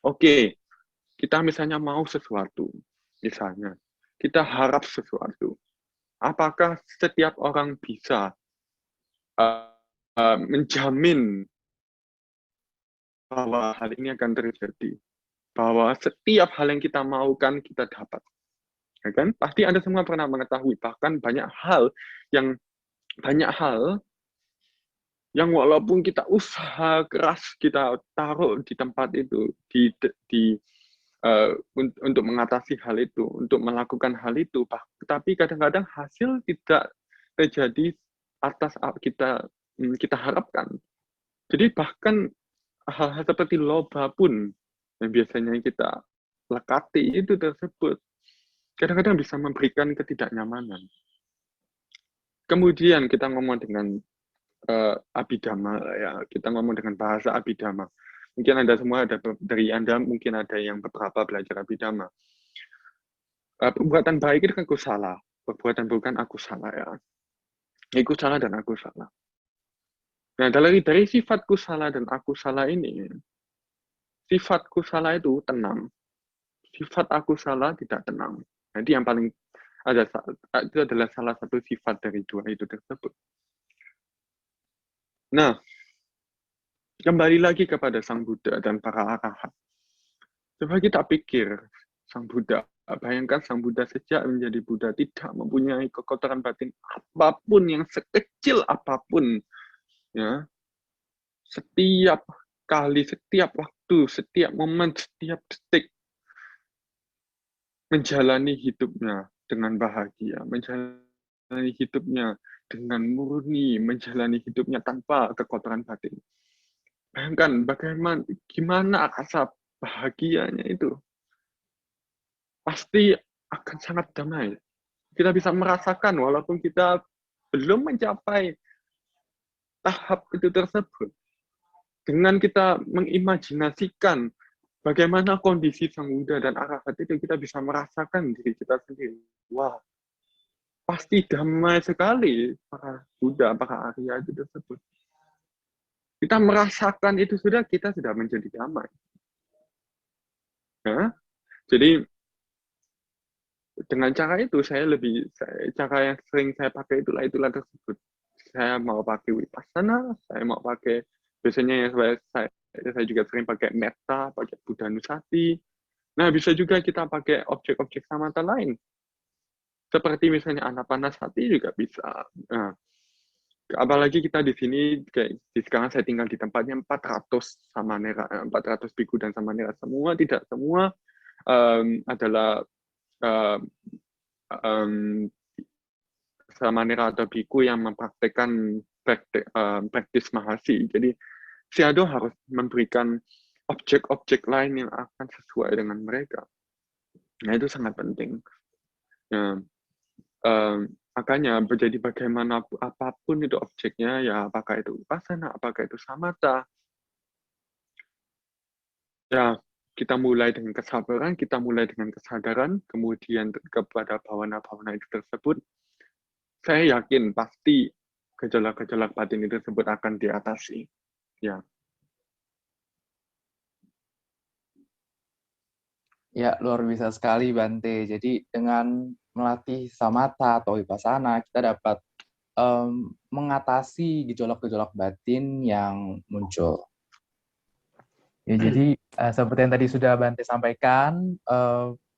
Oke, kita misalnya mau sesuatu, misalnya kita harap sesuatu. Apakah setiap orang bisa menjamin bahwa hal ini akan terjadi? Bahwa setiap hal yang kita maukan kita dapat. Ya kan? Pasti Anda semua pernah mengetahui, bahkan banyak hal yang walaupun kita usaha keras, kita taruh di tempat itu, untuk mengatasi hal itu, untuk melakukan hal itu, tapi kadang-kadang hasil tidak terjadi atas kita harapkan. Jadi bahkan hal-hal seperti loba pun yang biasanya kita lekati itu tersebut kadang-kadang bisa memberikan ketidaknyamanan. Kemudian kita ngomong dengan Abhidhamma, ya kita ngomong dengan bahasa Abhidhamma. Mungkin Anda semua dari Anda mungkin ada yang beberapa belajar Abhidhamma. Perbuatan baik itu kan kusala, perbuatan buruk kan akusala ya. Kusala dan akusala. Nah, dari sifat kusala dan akusala ini, sifat kusala itu tenang, sifat akusala tidak tenang. Jadi yang paling itu adalah salah satu sifat dari dua itu tersebut. Nah, kembali lagi kepada Sang Buddha dan para arahat. Coba kita pikir, Sang Buddha, bayangkan Sang Buddha sejak menjadi Buddha tidak mempunyai kekotoran batin apapun yang sekecil apapun. Ya, setiap kali, setiap waktu, setiap momen, setiap detik menjalani hidupnya dengan bahagia, menjalani hidupnya dengan murni, menjalani hidupnya tanpa kekotoran batin. Bayangkan gimana rasa bahagianya itu. Pasti akan sangat damai. Kita bisa merasakan walaupun kita belum mencapai tahap itu tersebut. Dengan kita mengimajinasikan bagaimana kondisi Sang Buddha dan Arahat itu, kita bisa merasakan diri kita sendiri. Wah, pasti damai sekali para Buddha, para Arya itu tersebut. Kita merasakan itu kita sudah menjadi damai. Ya? Jadi dengan cara itu cara yang sering saya pakai itulah tersebut. Saya mau pakai Vipassana, saya mau pakai biasanya saya juga sering pakai Metta, pakai Buddha Nusati. Nah, bisa juga kita pakai objek-objek samatha lain. Seperti misalnya Anapanasati juga bisa. Nah, apalagi kita di sini sekarang saya tinggal di tempatnya 400 samanera, 400 biku dan samanera, tidak semua adalah samanera atau biku yang mempraktekkan praktis mahasi. Jadi Sayadaw harus memberikan objek-objek lain yang akan sesuai dengan mereka. Nah, itu sangat penting. Nah, makanya jadi bagaimana apapun itu objeknya, ya apakah itu Vipassana, apakah itu samatha, ya kita mulai dengan kesabaran, kita mulai dengan kesadaran, kemudian kepada bhavana-bhavana itu tersebut, saya yakin pasti gejolak-gejolak batin itu tersebut akan diatasi. Ya. Ya, luar biasa sekali Bante. Jadi dengan melatih samatha atau vipassana, kita dapat mengatasi gejolak-gejolak batin yang muncul. Ya, jadi seperti yang tadi sudah Bante sampaikan,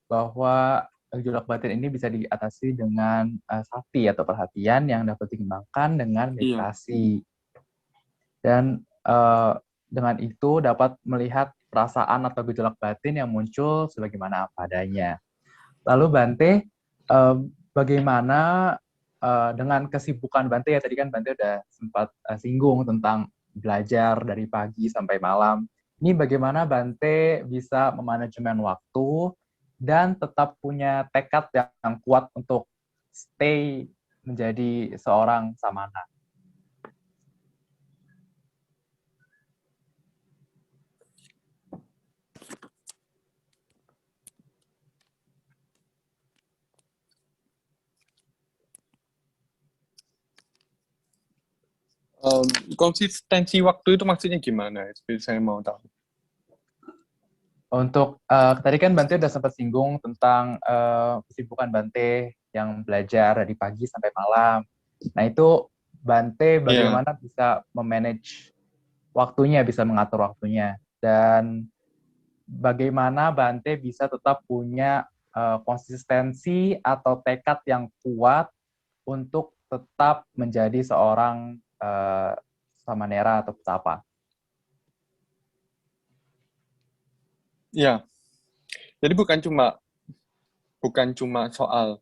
bahwa gejolak batin ini bisa diatasi dengan sati atau perhatian yang dapat dikembangkan dengan meditasi. Dan dengan itu dapat melihat perasaan atau gejolak batin yang muncul sebagaimana apa adanya. Lalu Bante, bagaimana dengan kesibukan Bante, ya tadi kan Bante udah sempat singgung tentang belajar dari pagi sampai malam. Ini bagaimana Bante bisa memanajemen waktu dan tetap punya tekad yang kuat untuk stay menjadi seorang samana? Konsistensi waktu itu maksudnya gimana? Saya mau tahu. Untuk tadi kan Bante udah sempat singgung tentang kesibukan Bante yang belajar dari pagi sampai malam. Nah itu Bante bagaimana bisa memanage waktunya, bisa mengatur waktunya, dan bagaimana Bante bisa tetap punya konsistensi atau tekad yang kuat untuk tetap menjadi seorang samanera atau petapa. Ya, jadi bukan cuma soal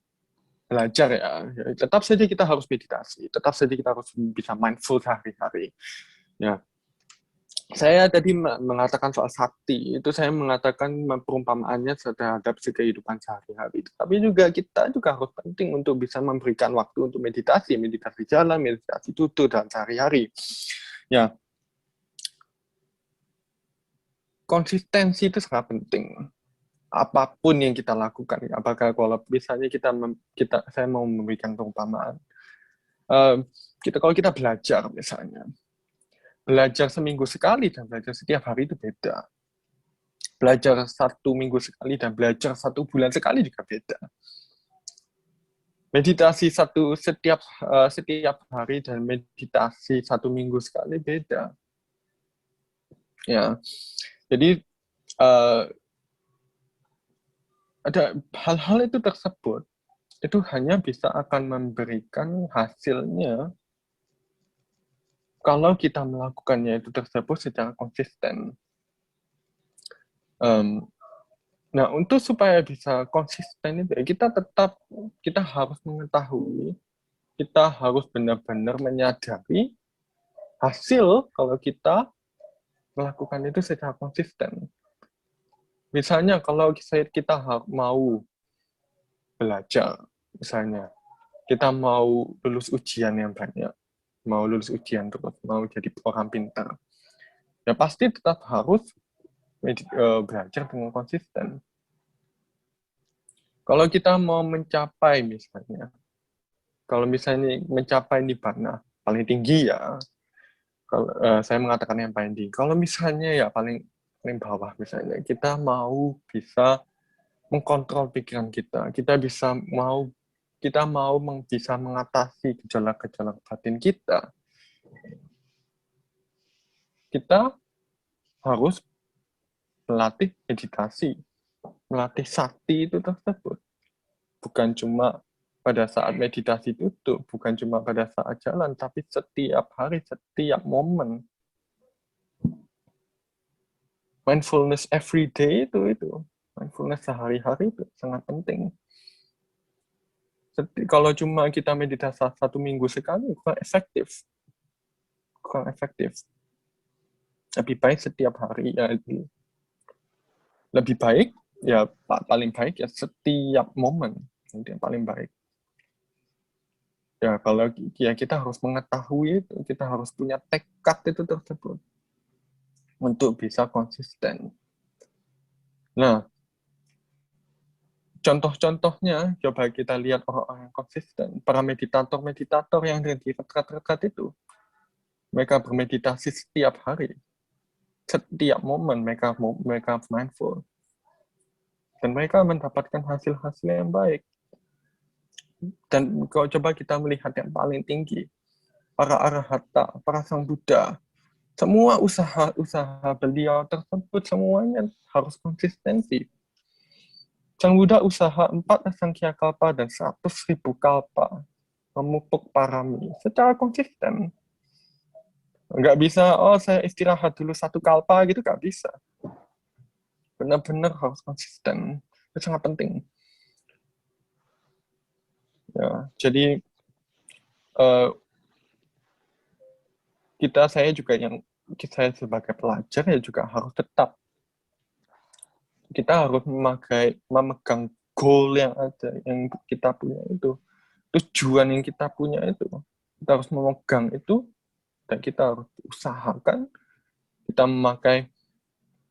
belajar ya. Tetap saja kita harus meditasi, tetap saja kita harus bisa mindful sehari-hari. Ya, saya tadi mengatakan soal sakti, itu saya mengatakan perumpamaannya terhadap kehidupan sehari-hari. Tapi kita juga harus penting untuk bisa memberikan waktu untuk meditasi jalan, meditasi tutur dalam sehari-hari. Ya, konsistensi itu sangat penting. Apapun yang kita lakukan, apakah kalau misalnya saya mau memberikan perumpamaan, kalau kita belajar misalnya, belajar seminggu sekali dan belajar setiap hari itu beda. Belajar 1 minggu sekali dan belajar 1 bulan sekali juga beda. Meditasi setiap hari dan meditasi 1 minggu sekali beda. Ya, jadi ada hal-hal itu tersebut itu hanya bisa akan memberikan hasilnya kalau kita melakukannya itu tersebut secara konsisten. Nah, untuk supaya bisa konsisten itu, kita harus mengetahui, kita harus benar-benar menyadari hasil kalau kita melakukan itu secara konsisten. Misalnya kalau kita mau belajar, misalnya kita mau lulus ujian yang banyak, mau lulus ujian terus, mau jadi orang pintar, ya pasti tetap harus belajar dengan konsisten. Kalau kita mau mencapai misalnya, kalau misalnya mencapai nirvana paling tinggi ya, kalau saya mengatakan yang paling tinggi. Kalau misalnya ya paling bawah misalnya, kita mau bisa mengkontrol pikiran kita, kita mau bisa mengatasi gejala-gejala batin kita harus melatih meditasi, melatih sakti itu tersebut. Bukan cuma pada saat meditasi duduk, bukan cuma pada saat jalan, tapi setiap hari, setiap momen. Mindfulness every day itu. Mindfulness sehari-hari itu sangat penting. Kalau cuma kita meditasi 1 minggu sekali, kurang efektif. Lebih baik setiap hari ya. Lebih baik ya, paling baik ya setiap momen. Itu yang paling baik. Ya kalau ya kita harus mengetahui itu, kita harus punya tekad itu tersebut untuk bisa konsisten. Nah, contoh-contohnya, coba kita lihat orang-orang yang konsisten. Para meditator yang di rekat-rekat itu, mereka bermeditasi setiap hari. Setiap momen mereka mindful. Dan mereka mendapatkan hasil-hasil yang baik. Dan kalau coba kita melihat yang paling tinggi, para arahata, para sang Buddha, semua usaha beliau tersebut semuanya harus konsistensi. Sang Buddha usaha 4 asangkhya kalpa dan 100.000 kalpa memupuk parami secara konsisten. Nggak bisa, saya istirahat dulu 1 kalpa gitu, nggak bisa. Benar-benar harus konsisten. Itu sangat penting. Ya, jadi saya sebagai pelajar ya juga harus tetap. Kita harus memegang goal yang ada, yang kita punya itu. Tujuan yang kita punya itu. Kita harus memegang itu, dan kita harus usahakan kita memakai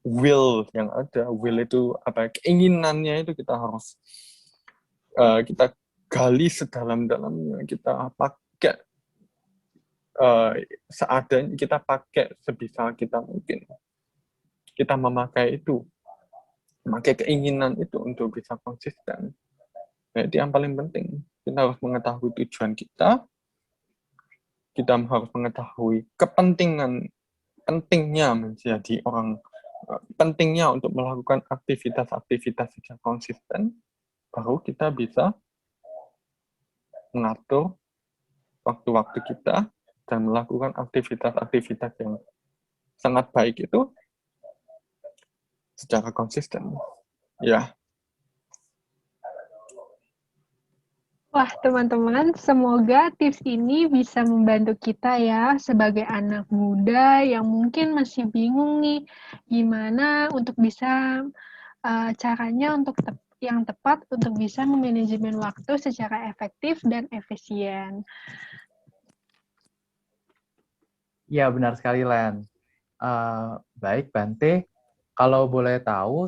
will yang ada. Will itu apa? Keinginannya itu kita harus kita gali sedalam-dalamnya, kita pakai seadanya, kita pakai sebisa kita mungkin. Kita memakai itu, memakai keinginan itu untuk bisa konsisten. Nah, itu yang paling penting. Kita harus mengetahui tujuan kita harus mengetahui pentingnya menjadi orang, pentingnya untuk melakukan aktivitas-aktivitas yang konsisten, baru kita bisa mengatur waktu-waktu kita dan melakukan aktivitas-aktivitas yang sangat baik itu secara konsisten. Ya. Wah, teman-teman, semoga tips ini bisa membantu kita ya sebagai anak muda yang mungkin masih bingung nih gimana untuk bisa caranya untuk yang tepat untuk bisa memanajemen waktu secara efektif dan efisien. Ya, benar sekali, Len. Baik, Bante. Kalau boleh tahu,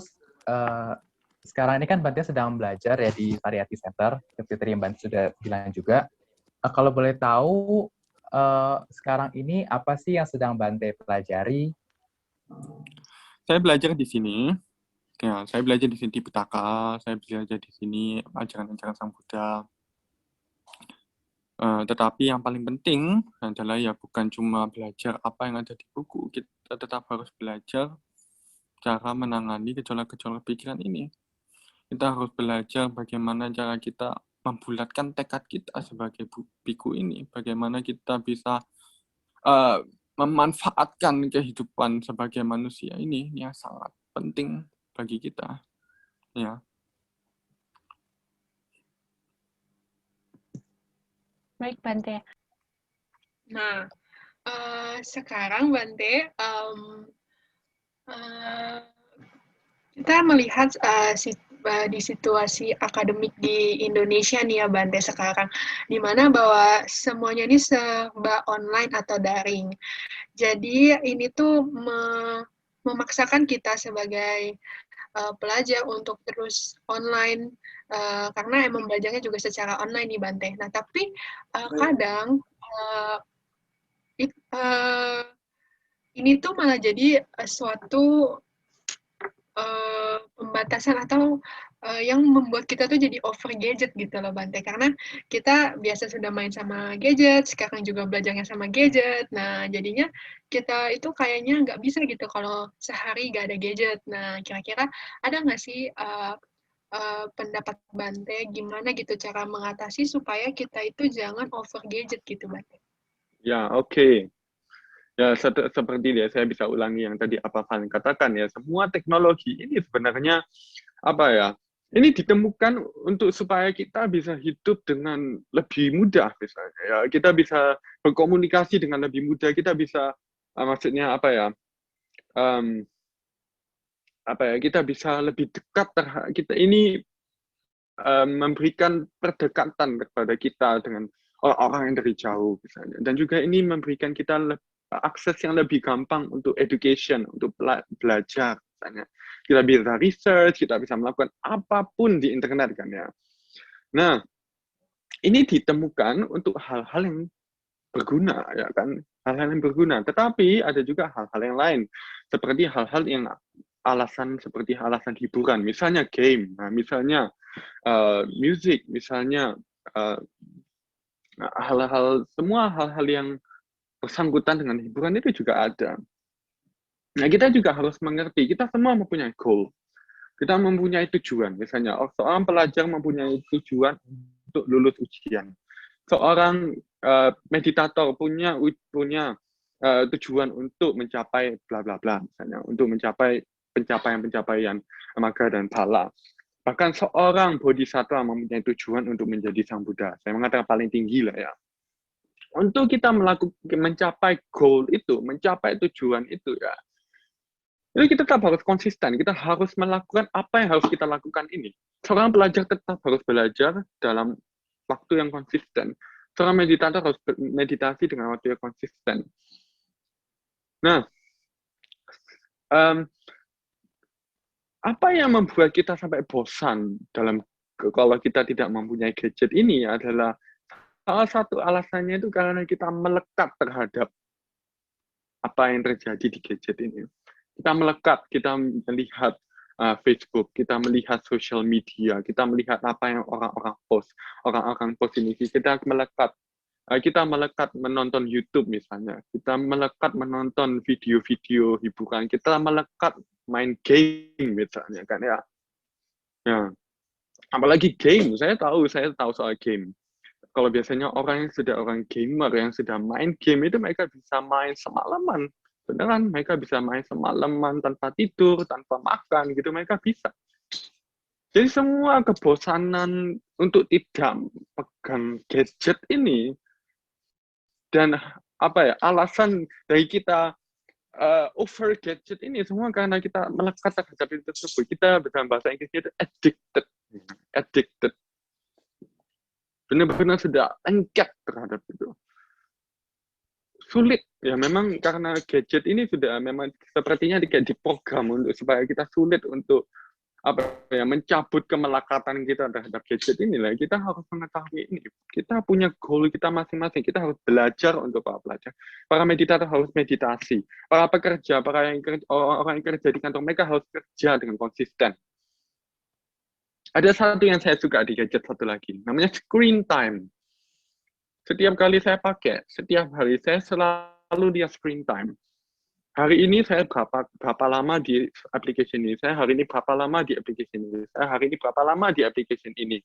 sekarang ini kan Bante sedang belajar ya di Pariyati Center, seperti yang Bante sudah bilang juga. Kalau boleh tahu, sekarang ini apa sih yang sedang Bante pelajari? Saya belajar di sini. Ya, saya belajar di sini di Pitaka, saya belajar di sini ajaran-ajaran Sang Buddha. Tetapi yang paling penting adalah ya bukan cuma belajar apa yang ada di buku, kita tetap harus belajar cara menangani gejolak-gejolak pikiran ini. Kita harus belajar bagaimana cara kita membulatkan tekad kita sebagai biku ini, bagaimana kita bisa memanfaatkan kehidupan sebagai manusia ini yang sangat penting bagi kita. Ya. Baik, Bante. Nah, sekarang Bante, kita melihat di situasi akademik di Indonesia nih ya Bante sekarang, di mana bahwa semuanya ini serba online atau daring. Jadi ini tuh memaksakan kita sebagai pelajar untuk terus online karena emang belajarnya juga secara online nih Bante. Nah tapi kadang ini tuh malah jadi suatu pembatasan atau yang membuat kita tuh jadi over gadget gitu loh Bante, karena kita biasa sudah main sama gadget, sekarang juga belajarnya sama gadget. Nah jadinya kita itu kayaknya nggak bisa gitu kalau sehari nggak ada gadget. Nah kira-kira ada nggak sih pendapat Bante gimana gitu cara mengatasi supaya kita itu jangan over gadget gitu Bante? Ya, oke. Ya, seperti dia, saya bisa ulangi yang tadi apa Van katakan ya, semua teknologi ini sebenarnya apa ya? Ini ditemukan untuk supaya kita bisa hidup dengan lebih mudah misalnya. Ya, kita bisa berkomunikasi dengan lebih mudah, kita bisa maksudnya apa ya? Kita bisa lebih dekat kita ini memberikan perdekatan kepada kita dengan orang yang dari jauh misalnya, dan juga ini memberikan kita akses yang lebih gampang untuk education, untuk belajar misalnya. Kita bisa research, kita bisa melakukan apapun di internet kan ya. Nah, ini ditemukan untuk hal-hal yang berguna ya kan, hal-hal yang berguna. Tetapi ada juga hal-hal yang lain, seperti hal-hal yang seperti alasan hiburan, misalnya game, nah, misalnya music, misalnya semua hal-hal yang bersangkutan dengan hiburan itu juga ada. Nah, kita juga harus mengerti, kita semua mempunyai goal, kita mempunyai tujuan. Misalnya, seorang pelajar mempunyai tujuan untuk lulus ujian. Seorang meditator punya tujuan untuk mencapai bla bla bla, misalnya, untuk mencapai pencapaian maga dan pala. Bahkan seorang bodhisattva mempunyai tujuan untuk menjadi sang Buddha. Saya mengatakan paling tinggi lah ya. Untuk kita mencapai goal itu, mencapai tujuan itu ya, jadi kita tetap harus konsisten. Kita harus melakukan apa yang harus kita lakukan ini. Seorang pelajar tetap harus belajar dalam waktu yang konsisten. Seorang meditator harus meditasi dengan waktu yang konsisten. Nah, apa yang membuat kita sampai bosan kalau kita tidak mempunyai gadget ini adalah salah satu alasannya itu karena kita melekat terhadap apa yang terjadi di gadget ini. Kita melekat, kita melihat Facebook, kita melihat social media, kita melihat apa yang orang-orang post ini, kita melekat menonton YouTube misalnya, kita melekat menonton video-video hiburan, kita melekat main game misalnya kan ya. Ya. Apalagi game, saya tahu soal game. Kalau biasanya orang gamer yang sudah main game itu mereka bisa main semalaman. Beneran, mereka bisa main semalaman tanpa tidur, tanpa makan gitu, mereka bisa. Jadi semua kebosanan untuk tidak pegang gadget ini dan alasan dari kita over gadget ini semua karena kita melekat terhadap itu tersebut. Kita dalam bahasa Inggrisnya itu addicted. Benar-benar sudah lengket terhadap itu. Sulit ya, memang karena gadget ini sudah memang sepertinya kayak diprogram supaya kita sulit untuk mencabut kemelekatan kita terhadap gadget inilah. Kita harus mengetahui ini. Kita punya goal kita masing-masing. Kita harus belajar untuk para pelajar. Para meditator harus meditasi. Para pekerja, orang yang kerja di kantor, mereka harus kerja dengan konsisten. Ada satu yang saya suka di gadget satu lagi, namanya screen time. Setiap kali saya pakai, setiap hari saya selalu lihat screen time. Hari ini saya berapa lama di application ini, saya hari ini berapa lama di application ini, saya hari ini berapa lama di application ini.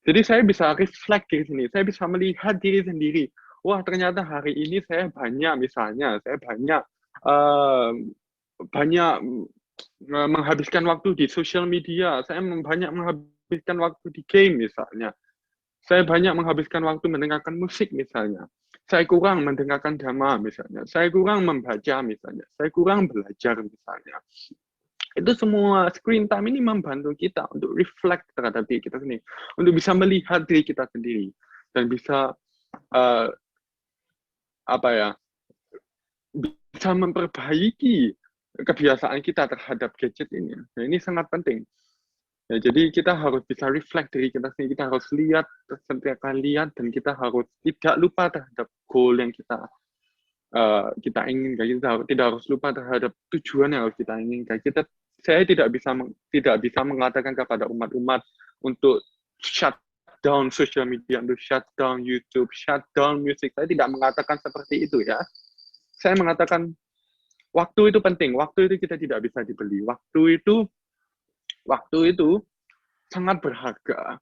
Jadi saya bisa reflect diri sini, saya bisa melihat diri sendiri. Wah, ternyata hari ini saya banyak menghabiskan waktu di social media, saya banyak menghabiskan waktu di game misalnya. Saya banyak menghabiskan waktu mendengarkan musik misalnya. Saya kurang mendengarkan dhamma misalnya. Saya kurang membaca misalnya. Saya kurang belajar misalnya. Itu semua screen time ini membantu kita untuk reflect terhadap diri kita sendiri, untuk bisa melihat diri kita sendiri dan bisa bisa memperbaiki kebiasaan kita terhadap gadget ini. Nah, ini sangat penting. Ya, jadi kita harus bisa reflect diri kita sendiri, kita harus lihat setiap kali lihat, dan kita harus tidak lupa terhadap goal yang kita inginkan. Kita tidak harus lupa terhadap tujuan yang harus kita inginkan. Saya tidak bisa mengatakan kepada umat-umat untuk shut down social media, untuk shut down YouTube, shut down music. Saya tidak mengatakan seperti itu ya. Saya mengatakan waktu itu penting, waktu itu kita tidak bisa dibeli. Waktu itu sangat berharga.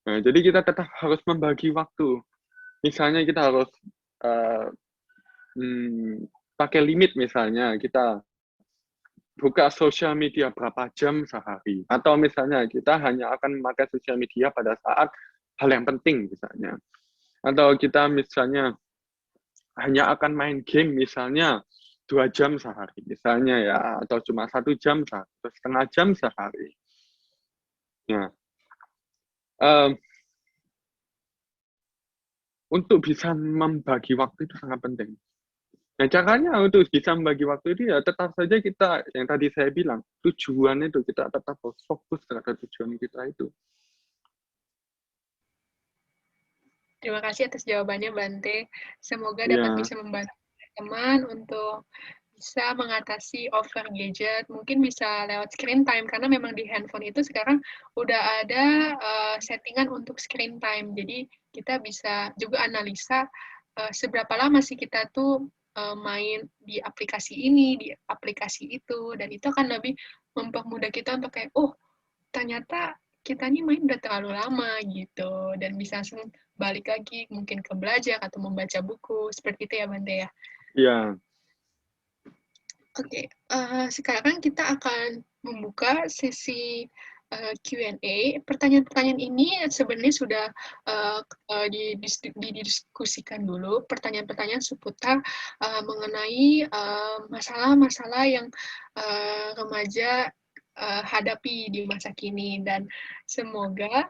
Nah, jadi kita tetap harus membagi waktu. Misalnya kita harus pakai limit, misalnya kita buka sosial media berapa jam sehari. Atau misalnya kita hanya akan memakai sosial media pada saat hal yang penting misalnya. Atau kita misalnya hanya akan main game misalnya 2 jam sehari misalnya ya, atau cuma 1 jam sehari, atau setengah jam sehari. Ya. Untuk bisa membagi waktu itu sangat penting. Nah, caranya untuk bisa membagi waktu itu ya tetap saja kita, yang tadi saya bilang, tujuan itu kita tetap harus fokus terhadap tujuan kita itu. Terima kasih atas jawabannya, Bante. Semoga dapat bisa membantu teman untuk bisa mengatasi over gadget. Mungkin bisa lewat screen time, karena memang di handphone itu sekarang udah ada settingan untuk screen time. Jadi kita bisa juga analisa seberapa lama sih kita tuh main di aplikasi ini, di aplikasi itu, dan itu akan lebih mempermudah kita untuk kayak, oh ternyata kita nih main udah terlalu lama gitu, dan bisa langsung balik lagi mungkin ke belajar atau membaca buku, seperti itu ya Bante ya? Iya. Oke, sekarang kita akan membuka sesi Q&A. Pertanyaan-pertanyaan ini sebenarnya sudah didiskusikan dulu, pertanyaan-pertanyaan seputar mengenai masalah-masalah yang remaja hadapi di masa kini, dan semoga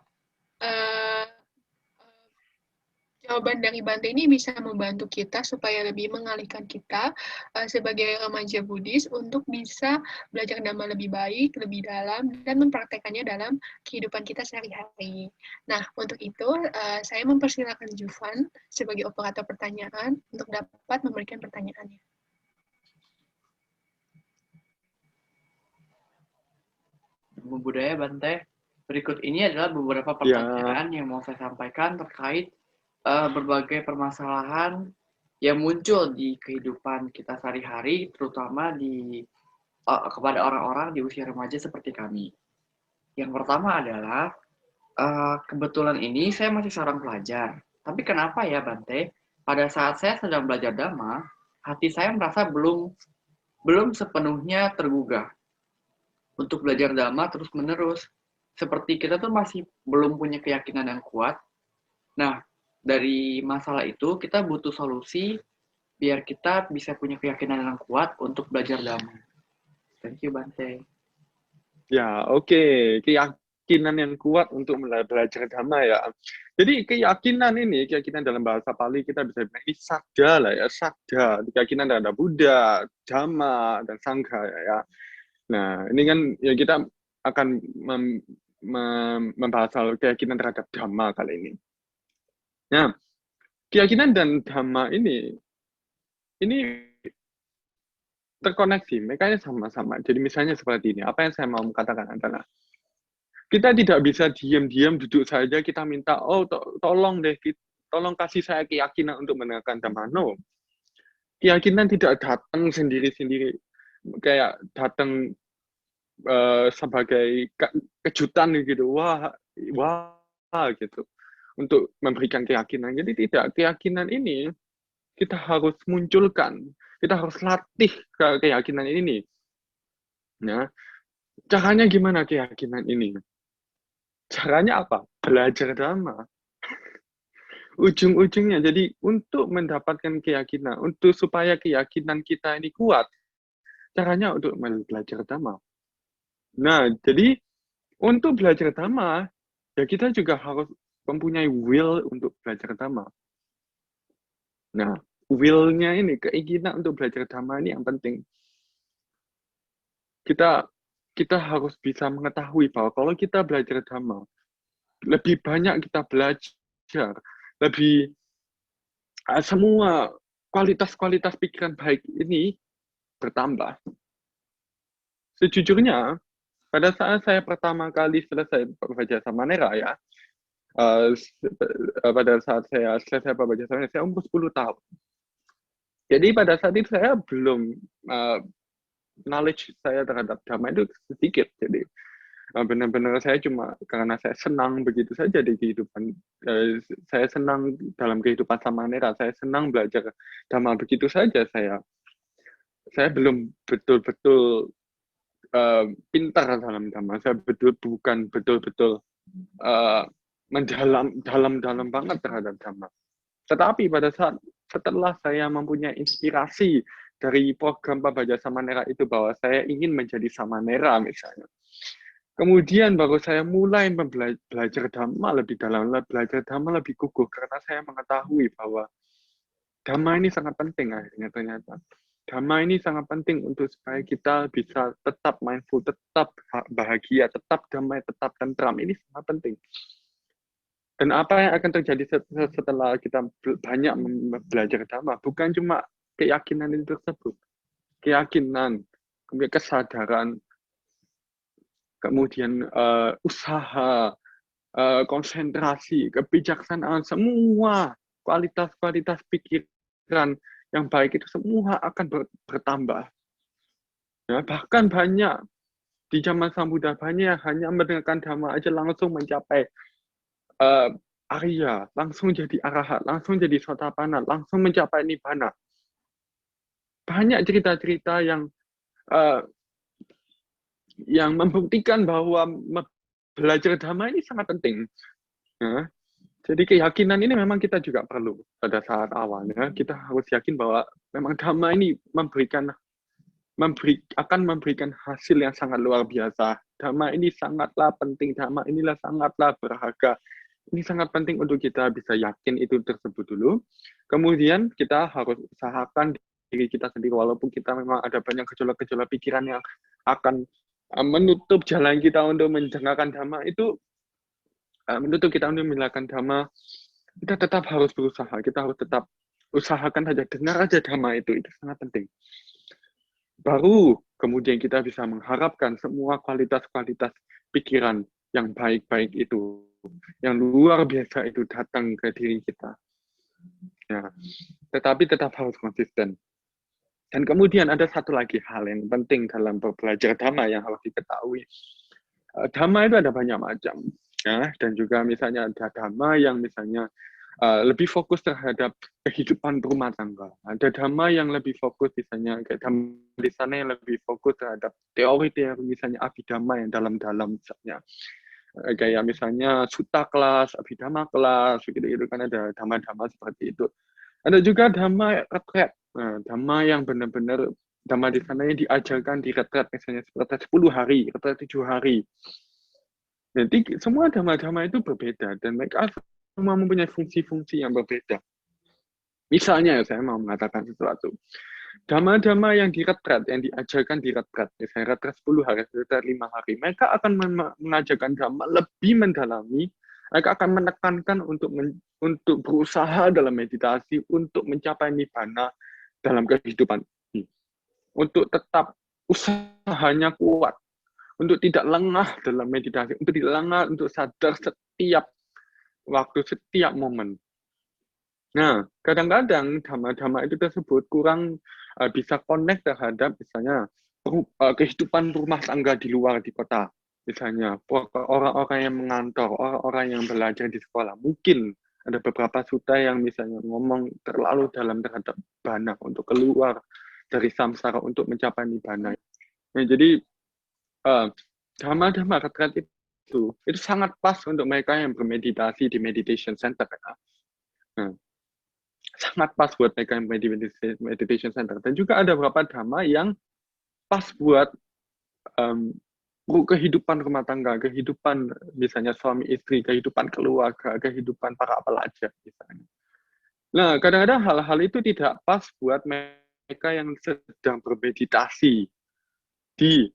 jawaban dari Bante ini bisa membantu kita supaya lebih mengalihkan kita sebagai remaja Buddhis untuk bisa belajar Dhamma lebih baik, lebih dalam, dan mempraktekannya dalam kehidupan kita sehari-hari. Nah, untuk itu saya mempersilakan Juvan sebagai operator pertanyaan untuk dapat memberikan pertanyaannya. Budaya Bante, berikut ini adalah beberapa pertanyaan yang mau saya sampaikan terkait berbagai permasalahan yang muncul di kehidupan kita sehari-hari, terutama kepada orang-orang di usia remaja seperti kami. Yang pertama adalah kebetulan ini saya masih seorang pelajar, tapi kenapa ya Bante, pada saat saya sedang belajar Dhamma, hati saya merasa belum sepenuhnya tergugah untuk belajar Dhamma terus-menerus. Seperti kita tuh masih belum punya keyakinan yang kuat. Nah, dari masalah itu kita butuh solusi biar kita bisa punya keyakinan yang kuat untuk belajar Dhamma. Thank you, Bante. Ya, oke. Keyakinan yang kuat untuk belajar Dhamma ya. Jadi keyakinan dalam bahasa Pali kita bisa bilang ini sadda lah ya, sadda. Keyakinan terhadap Buddha, Dhamma, dan Sangha ya. Nah, ini kan ya kita akan membahas soal keyakinan terhadap Dhamma kali ini. Nah, keyakinan dan Dhamma ini terkoneksi, mereka sama-sama. Jadi misalnya seperti ini, apa yang saya mau katakan adalah, kita tidak bisa diam-diam duduk saja, kita minta, oh tolong deh, tolong kasih saya keyakinan untuk menegakkan Dhamma. No. Keyakinan tidak datang sendiri-sendiri, kayak datang sebagai kejutan gitu, wah gitu. Untuk memberikan keyakinan. Jadi tidak, keyakinan ini kita harus munculkan, kita harus latih keyakinan ini. Nah, caranya gimana keyakinan ini? Caranya apa? Belajar Dhamma. Ujung-ujungnya, jadi untuk mendapatkan keyakinan, supaya keyakinan kita ini kuat, caranya untuk belajar Dhamma. Nah, jadi untuk belajar dhamma, ya kita juga harus mempunyai will untuk belajar dhamma. Nah, will-nya ini, keinginan untuk belajar dhamma ini yang penting. Kita harus bisa mengetahui bahwa kalau kita belajar dhamma, lebih banyak kita belajar, lebih semua kualitas-kualitas pikiran baik ini bertambah. Sejujurnya, pada saat saya pertama kali selesai Pabajasa Samanera ya, pada saat saya selesai Pabajasa Samanera, saya umur 10 tahun. Jadi pada saat itu saya belum, knowledge saya terhadap dhamma itu sedikit. Jadi benar-benar saya cuma karena saya senang begitu saja di kehidupan, saya senang dalam kehidupan Samanera, saya senang belajar dhamma begitu saja saya belum betul-betul pintar dalam dhamma. Saya bukan betul-betul dalam banget terhadap dhamma. Tetapi pada saat setelah saya mempunyai inspirasi dari program Pabajasa Samanera itu bahwa saya ingin menjadi Samanera misalnya. Kemudian baru saya mulai belajar dhamma lebih dalam, belajar dhamma lebih gugup karena saya mengetahui bahwa dhamma ini sangat penting akhirnya ternyata. Dhamma ini sangat penting untuk supaya kita bisa tetap mindful, tetap bahagia, tetap damai, tetap tentram. Ini sangat penting. Dan apa yang akan terjadi setelah kita banyak belajar dhamma, bukan cuma keyakinan itu tersebut. Keyakinan, kemudian kesadaran, kemudian usaha, konsentrasi, kebijaksanaan, semua kualitas-kualitas pikiran yang baik itu semua akan bertambah. Ya, bahkan banyak di zaman Sang Buddha banyak hanya mendengarkan dhamma aja langsung mencapai Arya, langsung jadi arahat, langsung jadi sotapanna, langsung mencapai nibbana. Banyak cerita-cerita yang membuktikan bahwa belajar dhamma ini sangat penting. Ya. Jadi keyakinan ini memang kita juga perlu pada saat awalnya. Kita harus yakin bahwa memang dhamma ini akan memberikan hasil yang sangat luar biasa. Dhamma ini sangatlah penting, dhamma inilah sangatlah berharga. Ini sangat penting untuk kita bisa yakin itu tersebut dulu. Kemudian kita harus usahakan diri kita sendiri, walaupun kita memang ada banyak gejolak-gejolak pikiran yang akan menutup jalan kita untuk mendengarkan dhamma itu, menutup kita untuk mendengarkan dhamma, kita tetap harus berusaha, kita harus tetap usahakan saja, dengar aja dhamma itu sangat penting. Baru kemudian kita bisa mengharapkan semua kualitas-kualitas pikiran yang baik-baik itu, yang luar biasa itu datang ke diri kita. Ya. Tetapi tetap harus konsisten. Dan kemudian ada satu lagi hal yang penting dalam belajar dhamma yang harus diketahui. Dhamma itu ada banyak macam. Ya, dan juga misalnya ada dhamma yang misalnya lebih fokus terhadap kehidupan rumah tangga. Ada dhamma yang lebih fokus misalnya kayak dhamma di sana yang lebih fokus terhadap teori misalnya abhidhamma yang dalam-dalam misalnya. Kayak misalnya sutta kelas, abhidhamma kelas, gitu kan ada dhamma-dhamma seperti itu. Ada juga dhamma retret. Nah, dhamma yang benar-benar dhamma di sana yang diajarkan di retret misalnya seperti 10 hari, retret 7 hari. Jadi semua dhamma-dhamma itu berbeda dan mereka semua mempunyai fungsi-fungsi yang berbeda. Misalnya saya mau mengatakan sesuatu. Dhamma-dhamma yang di retret, yang diajarkan di retret, misalnya retret 10 hari, retret 5 hari, mereka akan mengajarkan dhamma lebih mendalami, mereka akan menekankan untuk berusaha dalam meditasi, untuk mencapai nibbana dalam kehidupan ini. Untuk tetap usahanya kuat. Untuk tidak lengah dalam meditasi, untuk tidak lengah, untuk sadar setiap waktu, setiap momen. Nah, kadang-kadang dhamma-dhamma itu tersebut kurang bisa connect terhadap misalnya kehidupan rumah tangga di luar di kota. Misalnya, orang-orang yang mengantor, orang-orang yang belajar di sekolah. Mungkin ada beberapa sutta yang misalnya ngomong terlalu dalam terhadap nibbana, untuk keluar dari samsara, untuk mencapai nibbana. Nah, jadi dhamma-dhamma retret itu sangat pas untuk mereka yang bermeditasi di meditation center. Nah, sangat pas buat mereka yang meditation center. Dan juga ada beberapa dhamma yang pas buat kehidupan rumah tangga, kehidupan misalnya suami istri, kehidupan keluarga, kehidupan para pelajar misalnya. Nah, kadang-kadang hal-hal itu tidak pas buat mereka yang sedang bermeditasi di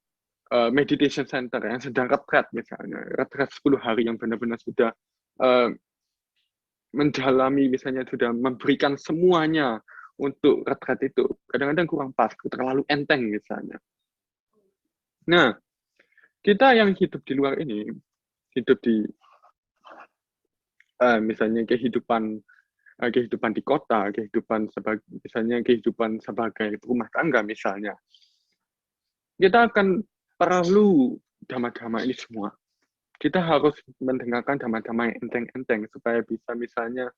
meditation center, yang sedang retreat misalnya, retreat 10 hari yang benar-benar sudah mendalami, misalnya sudah memberikan semuanya untuk retreat itu. Kadang-kadang kurang pas, terlalu enteng misalnya. Nah, kita yang hidup di luar ini, hidup di misalnya kehidupan di kota, misalnya kehidupan sebagai rumah tangga misalnya, kita akan perlu dhamma-dhamma ini semua. Kita harus mendengarkan dhamma-dhamma yang enteng-enteng supaya bisa misalnya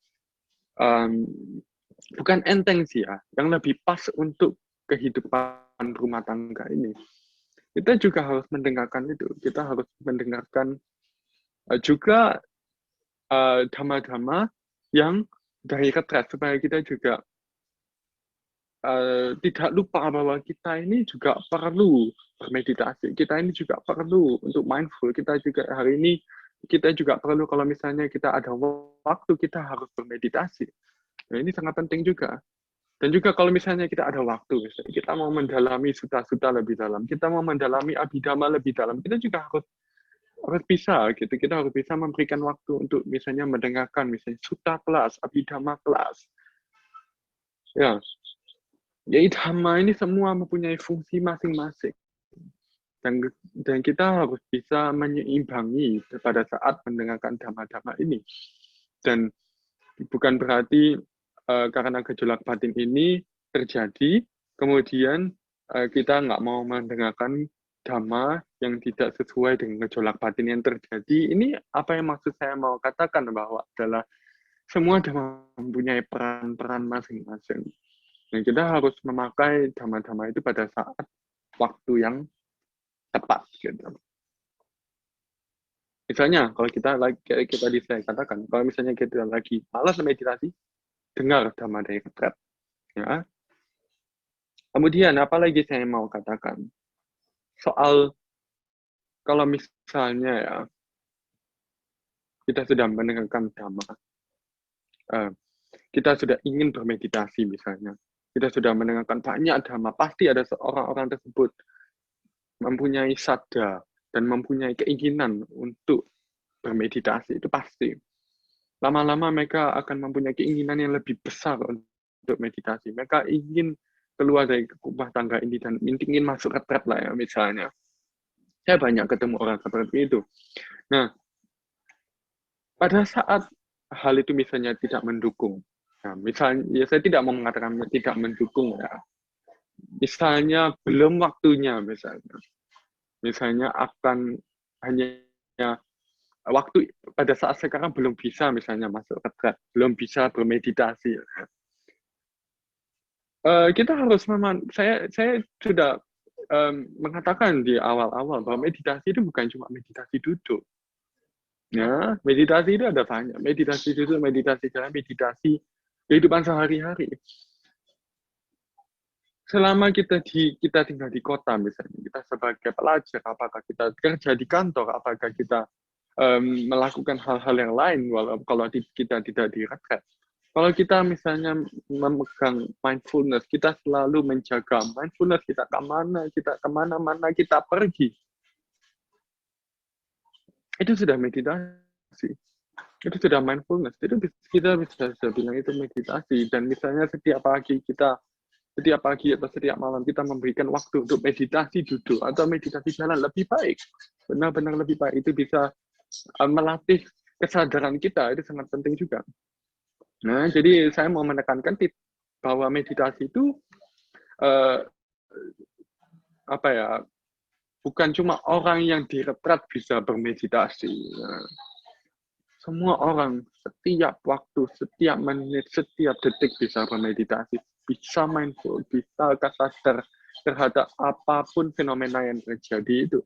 bukan enteng sih ya, yang lebih pas untuk kehidupan rumah tangga ini. Kita juga harus mendengarkan itu. Kita harus mendengarkan juga dhamma-dhamma yang dari retreat supaya kita juga tidak lupa bahwa kita ini juga perlu bermeditasi. Kita ini juga perlu untuk mindful. Kita juga hari ini kita juga perlu kalau misalnya kita ada waktu kita harus bermeditasi. Nah, ini sangat penting juga. Dan juga kalau misalnya kita ada waktu, misalnya kita mau mendalami sutta-sutta lebih dalam, kita mau mendalami abhidhamma lebih dalam, kita juga harus bisa gitu. Kita harus bisa memberikan waktu untuk misalnya mendengarkan misalnya sutta kelas, abhidhamma kelas. Ya. Jadi dhamma ini semua mempunyai fungsi masing-masing. Dan kita harus bisa menyeimbangi pada saat mendengarkan dhamma-dhamma ini. Dan bukan berarti karena gejolak batin ini terjadi, kemudian kita nggak mau mendengarkan dhamma yang tidak sesuai dengan gejolak batin yang terjadi. Ini apa yang maksud saya mau katakan bahwa adalah semua dhamma mempunyai peran-peran masing-masing. Dan kita harus memakai dhamma-dhamma itu pada saat waktu yang tepat. Gitu. Misalnya, kalau kita tadi saya katakan, kalau misalnya kita lagi malas meditasi, dengar dhamma dari retreat. Ya. Kemudian, apa lagi saya mau katakan? Soal, kalau misalnya ya, kita sudah mendengarkan dhamma, kita sudah ingin bermeditasi misalnya, kita sudah mendengarkan banyak dhamma, pasti ada orang-orang tersebut mempunyai sadda dan mempunyai keinginan untuk bermeditasi, itu pasti. Lama-lama mereka akan mempunyai keinginan yang lebih besar untuk meditasi. Mereka ingin keluar dari rumah tangga ini dan ingin masuk retreat lah ya misalnya. Saya banyak ketemu orang seperti itu. Nah, pada saat hal itu misalnya tidak mendukung, nah, misalnya, ya saya tidak mau mengatakan tidak mendukung ya. Misalnya belum waktunya misalnya akan hanya waktu pada saat sekarang belum bisa misalnya masuk retreat, belum bisa bermeditasi. Kita harus saya sudah mengatakan di awal-awal bahwa meditasi itu bukan cuma meditasi duduk. Ya, meditasi itu ada banyak. Meditasi duduk, meditasi jalan, meditasi kehidupan sehari-hari. Selama kita tinggal di kota misalnya, kita sebagai pelajar, apakah kita kerja di kantor, apakah kita melakukan hal-hal yang lain, kalau kita tidak di retreat. Kalau kita misalnya memegang mindfulness, kita selalu menjaga mindfulness, kita kemana-mana kita pergi. Itu sudah meditasi. Itu sudah mindfulness. Itu kita bisa bilang itu meditasi. Dan misalnya setiap pagi atau setiap malam kita memberikan waktu untuk meditasi duduk atau meditasi jalan lebih baik. Benar-benar lebih baik. Itu bisa melatih kesadaran kita. Itu sangat penting juga. Nah, jadi saya mau menekankan bahwa meditasi itu bukan cuma orang yang di retreat bisa bermeditasi. Nah, semua orang setiap waktu, setiap menit, setiap detik bisa bermeditasi, bisa mindful, bisa sadar terhadap apapun fenomena yang terjadi itu.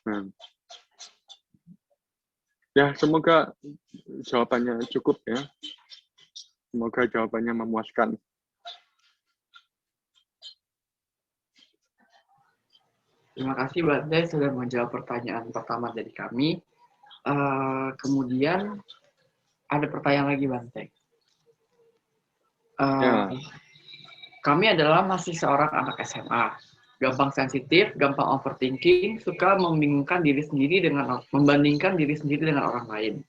Nah, ya semoga jawabannya cukup ya. Semoga jawabannya memuaskan. Terima kasih Bante sudah menjawab pertanyaan pertama dari kami. Kemudian ada pertanyaan lagi Bante. Ya. Kami adalah masih seorang anak SMA. Gampang sensitif, gampang overthinking, suka membingungkan diri sendiri membandingkan diri sendiri dengan orang lain.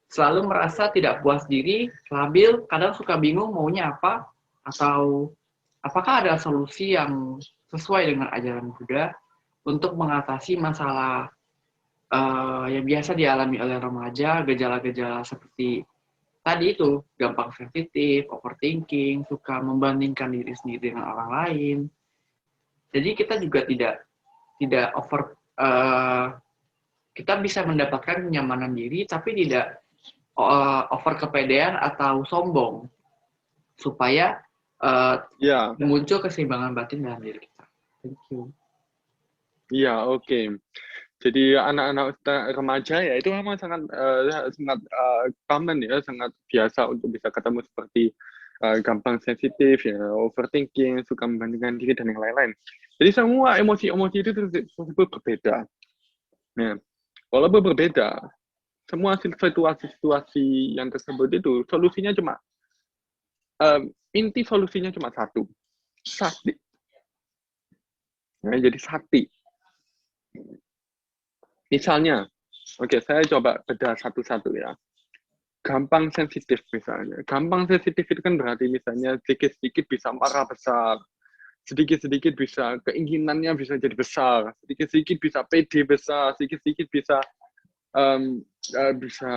Selalu merasa tidak puas diri, labil, kadang suka bingung maunya apa, atau apakah ada solusi yang sesuai dengan ajaran Buddha untuk mengatasi masalah yang biasa dialami oleh remaja, gejala-gejala seperti tadi itu, gampang sensitif, overthinking, suka membandingkan diri sendiri dengan orang lain. Jadi kita juga tidak over, kita bisa mendapatkan kenyamanan diri, tapi tidak over kepedean atau sombong, supaya muncul keseimbangan batin dalam diri kita. Thank you. Iya, oke. Jadi anak-anak remaja ya itu memang sangat common ya, sangat biasa untuk bisa ketemu seperti gampang sensitif, ya, overthinking, suka membandingkan diri dan yang lain-lain. Jadi semua emosi-emosi itu tersebut berbeda. Nah, walaupun berbeda, semua situasi-situasi yang tersebut itu solusinya cuma inti solusinya cuma satu, sati. Nah, jadi sati. Misalnya, oke, saya coba bedah satu-satu ya. Gampang sensitif misalnya. Gampang sensitif itu kan berarti misalnya sedikit-sedikit bisa marah besar. Sedikit-sedikit bisa keinginannya bisa jadi besar. Sedikit-sedikit bisa pede besar. Sedikit-sedikit bisa bisa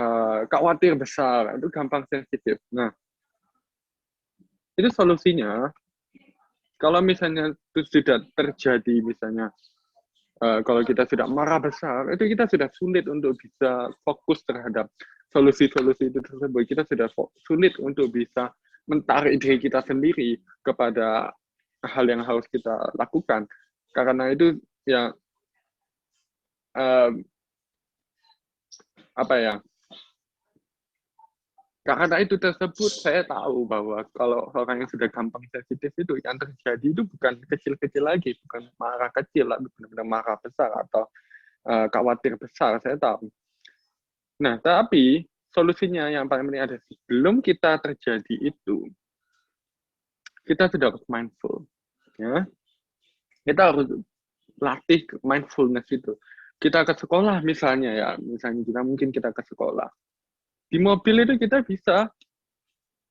khawatir besar. Itu gampang sensitif. Nah, itu solusinya. Kalau misalnya itu sudah terjadi misalnya kalau kita sudah marah besar, itu kita sudah sulit untuk bisa fokus terhadap solusi-solusi itu tersebut. Kita sudah sulit untuk bisa menarik diri kita sendiri kepada hal yang harus kita lakukan. Karena itu ya karena itu tersebut saya tahu bahwa kalau orang yang sudah gampang sensitif itu yang terjadi itu bukan kecil-kecil lagi, bukan marah kecil, tapi benar-benar marah besar atau khawatir besar, saya tahu. Nah, tapi solusinya yang paling penting ada sebelum kita terjadi itu, kita sudah harus mindful. Ya. Kita harus latih mindfulness itu. Kita ke sekolah misalnya ya, misalnya kita ke sekolah. Di mobil itu kita bisa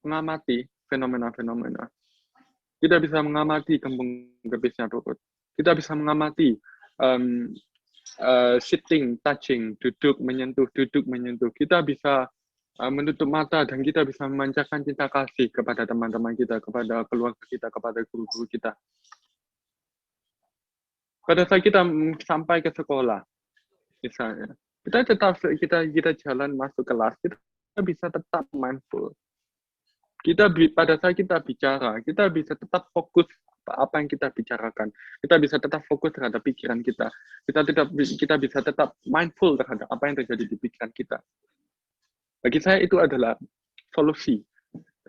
mengamati fenomena-fenomena. Kita bisa mengamati kembung-kembisnya perut. Kita bisa mengamati sitting, touching, duduk, menyentuh. Kita bisa menutup mata dan kita bisa memancarkan cinta kasih kepada teman-teman kita, kepada keluarga kita, kepada guru-guru kita. Pada saat kita sampai ke sekolah, misalnya, kita jalan masuk kelas, kita bisa tetap mindful. Pada saat kita bicara, kita bisa tetap fokus apa yang kita bicarakan. Kita bisa tetap fokus terhadap pikiran kita. Kita bisa tetap mindful terhadap apa yang terjadi di pikiran kita. Bagi saya itu adalah solusi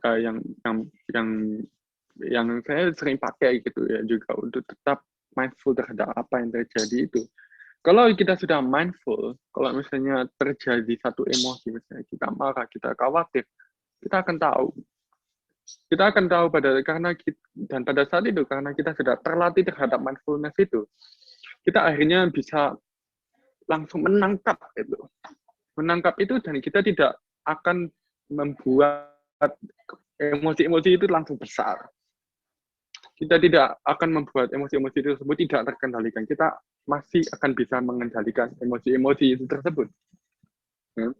yang saya sering pakai gitu ya juga untuk tetap mindful terhadap apa yang terjadi itu. Kalau kita sudah mindful, kalau misalnya terjadi satu emosi, misalnya kita marah, kita khawatir, kita akan tahu. Kita akan tahu dan pada saat itu, karena kita sudah terlatih terhadap mindfulness itu, kita akhirnya bisa langsung menangkap itu. Menangkap itu dan kita tidak akan membuat emosi-emosi itu langsung besar. Kita tidak akan membuat emosi-emosi tersebut tidak terkendalikan. Kita masih akan bisa mengendalikan emosi-emosi itu tersebut. Ya.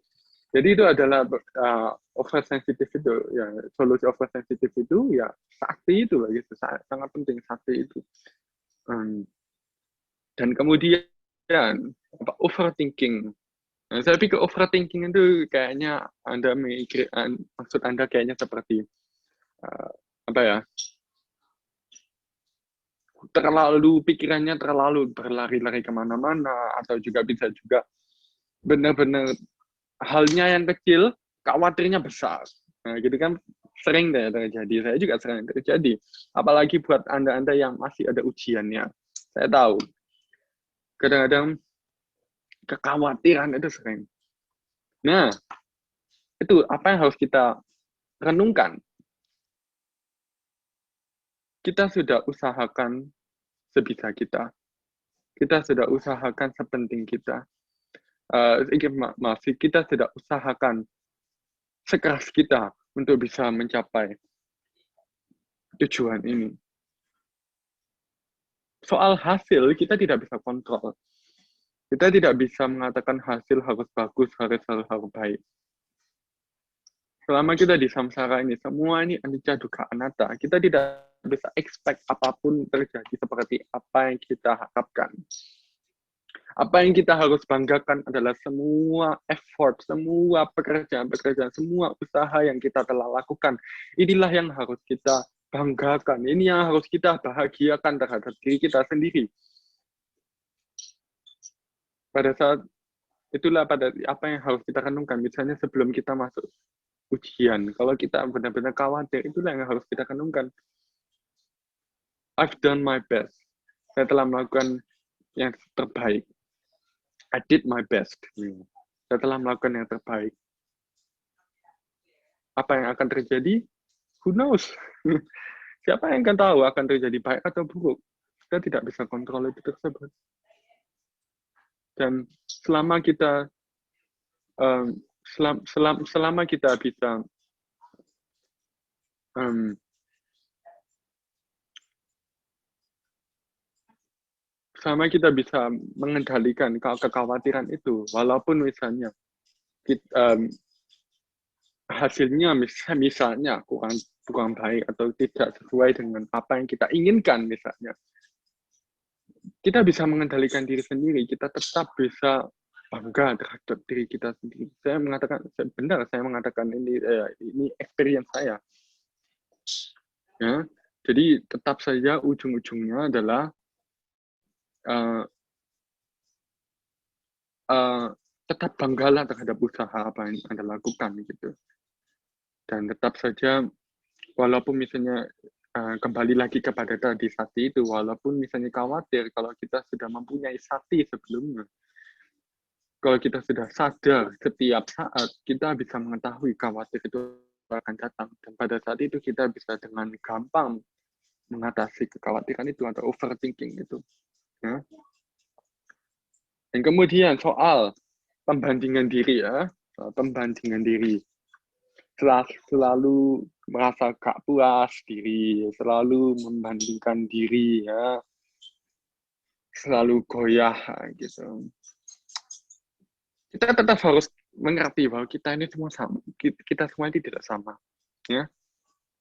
Jadi itu adalah oversensitif itu, ya solusi oversensitif itu ya sakti itu gitu, sangat penting sakti itu. Dan kemudian overthinking. Nah, saya pikir overthinking itu kayaknya maksud Anda kayaknya seperti pikirannya terlalu berlari-lari kemana-mana, atau juga bisa juga benar-benar halnya yang kecil, khawatirnya besar. Nah, gitu kan sering terjadi. Saya juga sering terjadi. Apalagi buat Anda yang masih ada ujiannya. Saya tahu. Kadang-kadang kekhawatiran itu sering. Nah, itu apa yang harus kita renungkan. Kita sudah usahakan sebisa kita. Kita sudah usahakan sepenting kita. Maaf, kita sudah usahakan sekeras kita untuk bisa mencapai tujuan ini. Soal hasil, kita tidak bisa kontrol. Kita tidak bisa mengatakan hasil harus bagus, harus baik. Selama kita di samsara ini, semua ini anicca dukkha anatta. Kita tidak bisa expect apapun terjadi seperti apa yang kita harapkan. Apa yang kita harus banggakan adalah semua effort, semua pekerjaan, semua usaha yang kita telah lakukan. Inilah yang harus kita banggakan. Ini yang harus kita bahagiakan terhadap diri kita sendiri. Pada saat itulah apa yang harus kita renungkan. Misalnya sebelum kita masuk ujian, kalau kita benar-benar khawatir, itulah yang harus kita renungkan. I've done my best. Saya telah melakukan yang terbaik. I did my best. Saya telah melakukan yang terbaik. Apa yang akan terjadi? Who knows? Siapa yang akan tahu akan terjadi baik atau buruk? Kita tidak bisa kontrol itu tersebut. Dan selama kita selama kita bisa mengendalikan kekhawatiran itu, walaupun misalnya hasilnya misalnya kurang baik atau tidak sesuai dengan apa yang kita inginkan misalnya, kita bisa mengendalikan diri sendiri, kita tetap bisa bangga terhadap diri kita sendiri. Saya mengatakan ini experience saya. Ya, jadi tetap saja ujung-ujungnya adalah tetap banggalah terhadap usaha apa yang Anda lakukan gitu. Dan tetap saja walaupun misalnya kembali lagi kepada tadi sati itu, walaupun misalnya khawatir, kalau kita sudah mempunyai sati sebelumnya, kalau kita sudah sadar setiap saat, kita bisa mengetahui khawatir itu akan datang. Dan pada saat itu kita bisa dengan gampang mengatasi kekhawatiran itu atau overthinking itu. Ya. Dan kemudian soal pembandingan diri ya, pembandingan diri. Selalu merasa gak puas diri, selalu membandingkan diri ya, selalu goyah gitu. Kita tetap harus mengerti bahwa kita ini semua sama, kita semua ini tidak sama. Ya,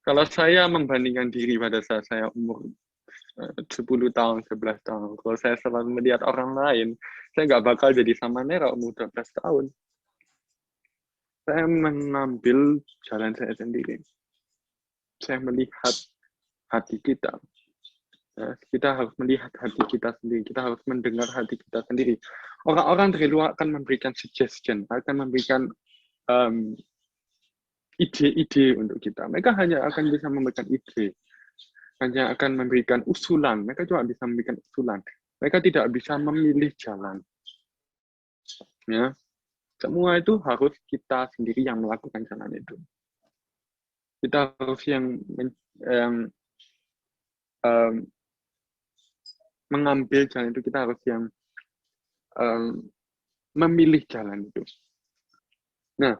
kalau saya membandingkan diri pada saat saya umur 10 tahun, 11 tahun, kalau saya selalu melihat orang lain, saya nggak bakal jadi Samanera umur 12 tahun. Saya mengambil jalan saya sendiri. Saya melihat hati kita. Ya, kita harus melihat hati kita sendiri. Kita harus mendengar hati kita sendiri. Orang-orang dari luar akan memberikan suggestion, akan memberikan ide-ide untuk kita. Mereka hanya akan bisa memberikan ide, hanya akan memberikan usulan. Mereka cuma bisa memberikan usulan. Mereka tidak bisa memilih jalan. Ya. Semua itu harus kita sendiri yang melakukan jalan itu. Kita harus yang mengambil jalan itu, kita harus yang memilih jalan itu. Nah,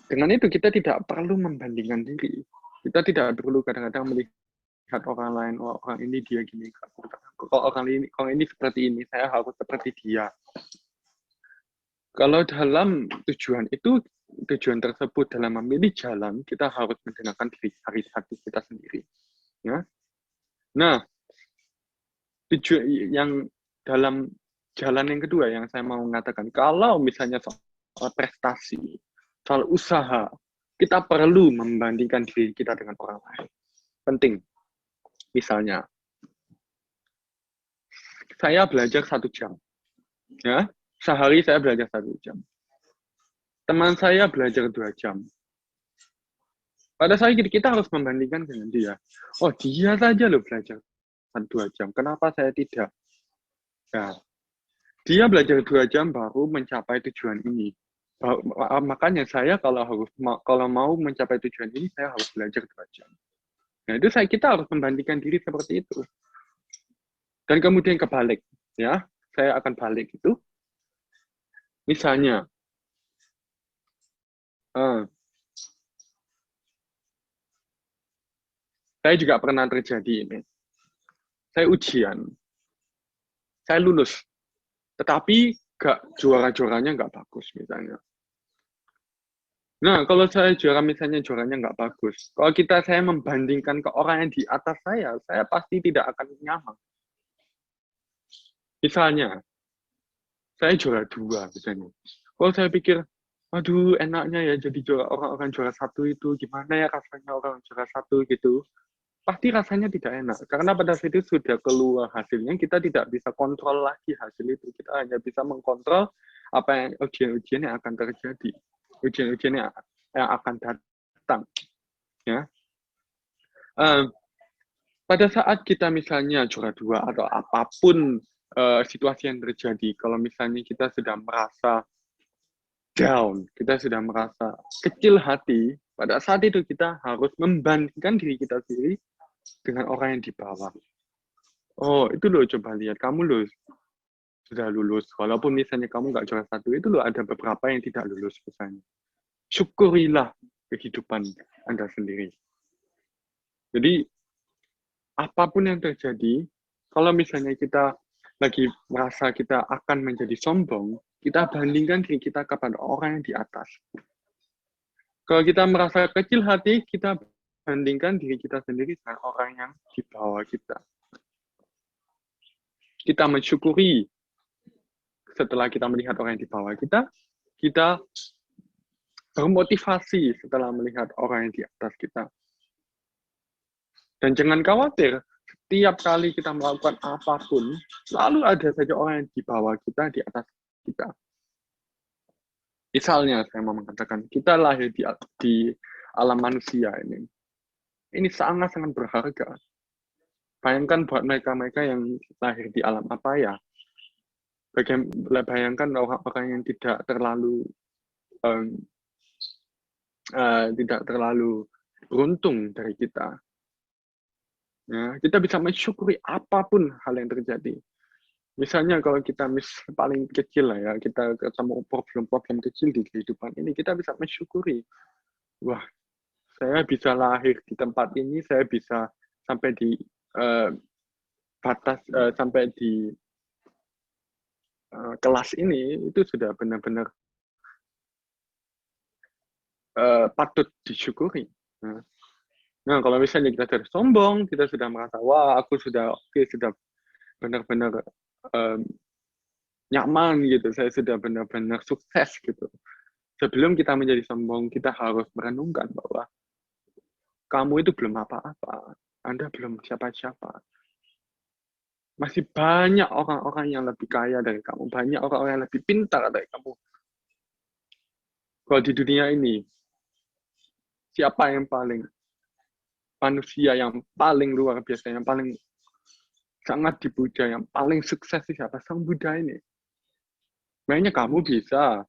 dengan itu kita tidak perlu membandingkan diri. Kita tidak perlu kadang-kadang melihat orang lain, orang ini dia gini, kalau orang ini seperti ini, saya harus seperti dia. Kalau dalam tujuan tersebut, dalam memilih jalan, kita harus mendengarkan hati kita sendiri. Ya. Nah, tujuan yang dalam jalan yang kedua yang saya mau mengatakan, kalau misalnya soal prestasi, soal usaha, kita perlu membandingkan diri kita dengan orang lain. Penting. Misalnya, saya belajar 1 jam. Ya. Sehari saya belajar 1 jam. Teman saya belajar 2 jam. Pada saat kita harus membandingkan dengan dia. Oh, dia saja loh belajar 2 jam. Kenapa saya tidak? Nah, Dia belajar 2 jam baru mencapai tujuan ini. Makanya saya kalau mau mencapai tujuan ini, saya harus belajar 2 jam. Nah, itu kita harus membandingkan diri seperti itu. Dan kemudian kebalik, ya. Saya akan balik itu. Misalnya, saya juga pernah terjadi ini. Saya ujian, saya lulus, tetapi juara-juaranya nggak bagus misalnya. Nah, kalau saya juaranya nggak bagus. Kalau saya membandingkan ke orang yang di atas saya pasti tidak akan nyaman. Misalnya, saya juara 2 misalnya. Kalau saya pikir, aduh enaknya ya jadi orang juara 1 itu, gimana ya rasanya orang juara 1 gitu. Pasti rasanya tidak enak. Karena pada saat itu sudah keluar hasilnya, kita tidak bisa kontrol lagi hasil itu. Kita hanya bisa mengkontrol apa yang ujian-ujian yang akan terjadi. Ujian-ujian yang akan datang. Ya. Pada saat kita misalnya juara 2 atau apapun situasi yang terjadi, kalau misalnya kita sudah merasa down, kita sudah merasa kecil hati, pada saat itu kita harus membandingkan diri kita sendiri dengan orang yang di bawah. Oh, itu loh, coba lihat, kamu loh sudah lulus, walaupun misalnya kamu nggak juara 1, itu loh ada beberapa yang tidak lulus misalnya. Syukurilah kehidupan Anda sendiri. Jadi, apapun yang terjadi, kalau misalnya kita lagi merasa kita akan menjadi sombong, kita bandingkan diri kita kepada orang yang di atas. Kalau kita merasa kecil hati, kita bandingkan diri kita sendiri dengan orang yang di bawah kita. Kita mensyukuri setelah kita melihat orang yang di bawah kita, kita bermotivasi setelah melihat orang yang di atas kita. Dan jangan khawatir, setiap kali kita melakukan apapun, selalu ada saja orang yang di bawah kita, di atas kita. Misalnya, saya mau mengatakan, kita lahir di alam manusia ini. Ini sangat-sangat berharga. Bayangkan buat mereka-mereka yang lahir di alam apa ya. Bayangkan orang-orang yang tidak terlalu beruntung dari kita. Ya, kita bisa mensyukuri apapun hal yang terjadi. Misalnya kalau kita paling kecil lah ya, kita ketemu problem-problem kecil di kehidupan ini, kita bisa mensyukuri. Wah, saya bisa lahir di tempat ini, saya bisa sampai di sampai di kelas ini, itu sudah benar-benar patut disyukuri. Nah, kalau misalnya kita sudah sombong, kita sudah merasa, wah, aku sudah benar-benar nyaman gitu, saya sudah benar-benar sukses gitu. Sebelum kita menjadi sombong, kita harus merenungkan bahwa kamu itu belum apa-apa, Anda belum siapa-siapa. Masih banyak orang-orang yang lebih kaya dari kamu, banyak orang-orang yang lebih pintar dari kamu. Kalau di dunia ini, siapa yang manusia yang paling luar biasa, yang paling sangat dipuja, yang paling sukses siapa? Sang Buddha ini. Makanya kamu bisa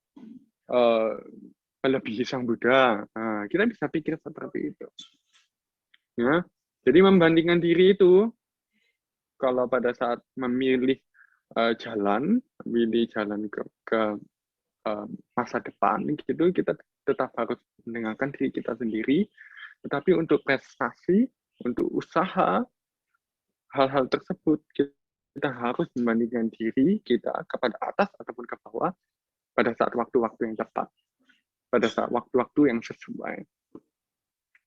melebihi Sang Buddha. Nah, kita bisa pikir seperti itu. Ya, jadi membandingkan diri itu, kalau pada saat memilih jalan ke masa depan, gitu, kita tetap harus mendengarkan diri kita sendiri. Tetapi untuk prestasi, untuk usaha, hal-hal tersebut kita harus membandingkan diri kita kepada atas ataupun ke bawah pada saat waktu-waktu yang tepat, pada saat waktu-waktu yang sesuai.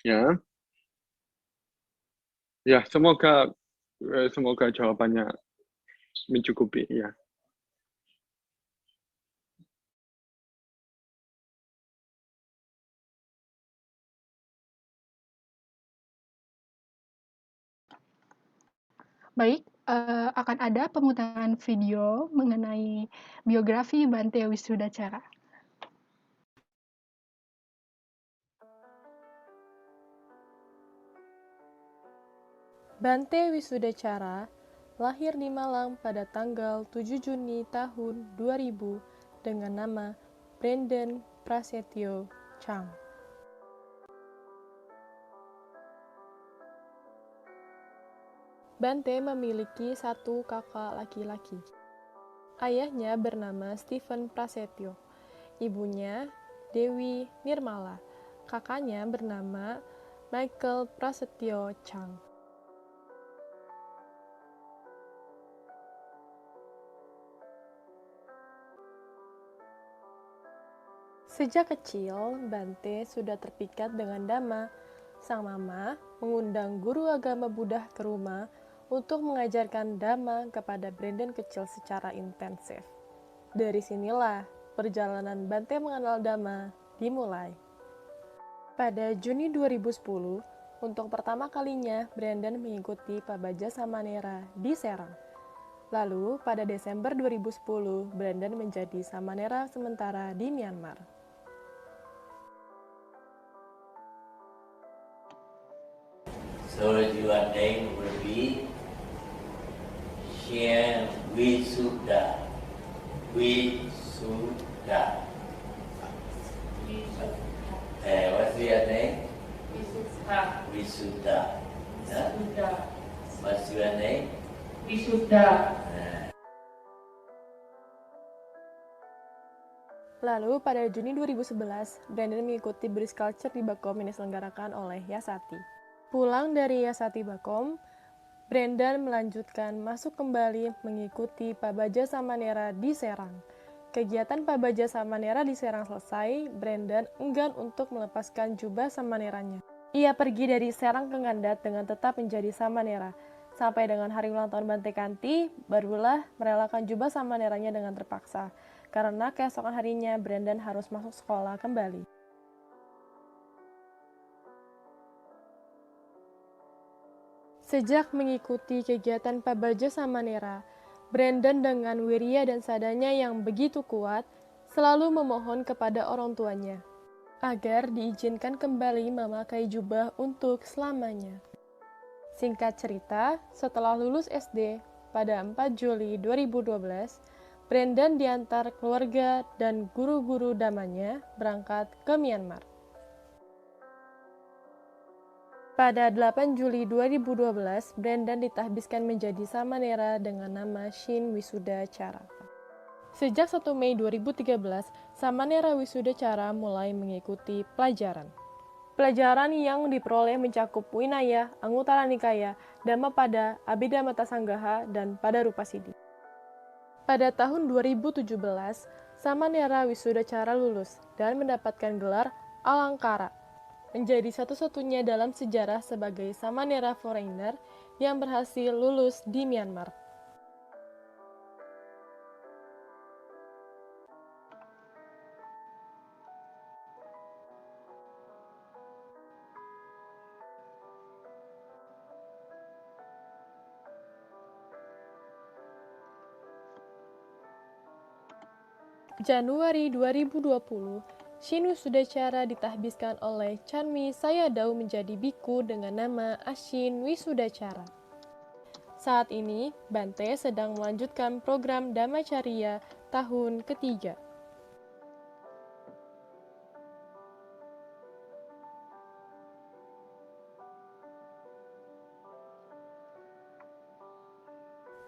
Ya, semoga jawabannya mencukupi ya. Baik, akan ada pemutaran video mengenai biografi Bante Wisudacara. Bante Wisudacara lahir di Malang pada tanggal 7 Juni tahun 2000 dengan nama Brandon Prasetyo Chang. Bante memiliki satu kakak laki-laki. Ayahnya bernama Stephen Prasetyo, ibunya Dewi Nirmala, kakaknya bernama Michael Prasetyo Chang. Sejak kecil, Bante sudah terpikat dengan Dhamma. Sang mama mengundang guru agama Buddha ke rumah untuk mengajarkan Dhamma kepada Brandon kecil secara intensif. Dari sinilah perjalanan Bante mengenal Dhamma dimulai. Pada Juni 2010, untuk pertama kalinya Brandon mengikuti Pabaja Samanera di Serang. Lalu pada Desember 2010, Brandon menjadi Samanera sementara di Myanmar. So your name will be Shen Visuddha. Visuddha. What's your name? Visuddha. Visuddha. Huh? Visuddha. What's your name? Visuddha. Lalu pada Juni 2011, Brandon mengikuti Buddhist Culture di Bakom yang diselenggarakan oleh Yasati. Pulang dari Yasati Bakom, Brandon melanjutkan masuk kembali mengikuti Pabaja Samanera di Serang. Kegiatan Pabaja Samanera di Serang selesai, Brandon enggan untuk melepaskan jubah Samaneranya. Ia pergi dari Serang ke Ngandat dengan tetap menjadi Samanera. Sampai dengan hari ulang tahun Bante Kanti, barulah merelakan jubah Samaneranya dengan terpaksa. Karena keesokan harinya, Brandon harus masuk sekolah kembali. Sejak mengikuti kegiatan Pabaja Samanera, Brandon dengan wirya dan sadanya yang begitu kuat, selalu memohon kepada orang tuanya, agar diizinkan kembali memakai jubah untuk selamanya. Singkat cerita, setelah lulus SD, pada 4 Juli 2012, Brandon diantar keluarga dan guru-guru damanya berangkat ke Myanmar. Pada 8 Juli 2012, Brandon ditahbiskan menjadi Samanera dengan nama Shin Wisuda Cara. Sejak 1 Mei 2013, Samanera Wisuda Cara mulai mengikuti pelajaran. Pelajaran yang diperoleh mencakup Winaya, Anguttara Nikaya, Dhammapada, Abhidhamma Sanggaha, dan Padarupasidi. Pada tahun 2017, Samanera Wisuda Cara lulus dan mendapatkan gelar Alangkara, menjadi satu-satunya dalam sejarah sebagai Samanera foreigner yang berhasil lulus di Myanmar. Januari 2020, Shin Wisuda Cara ditahbiskan oleh Chanmi Sayadaw menjadi biku dengan nama Ashin Wisuda Cara. Saat ini, Bante sedang melanjutkan program Dhammacarya tahun ketiga.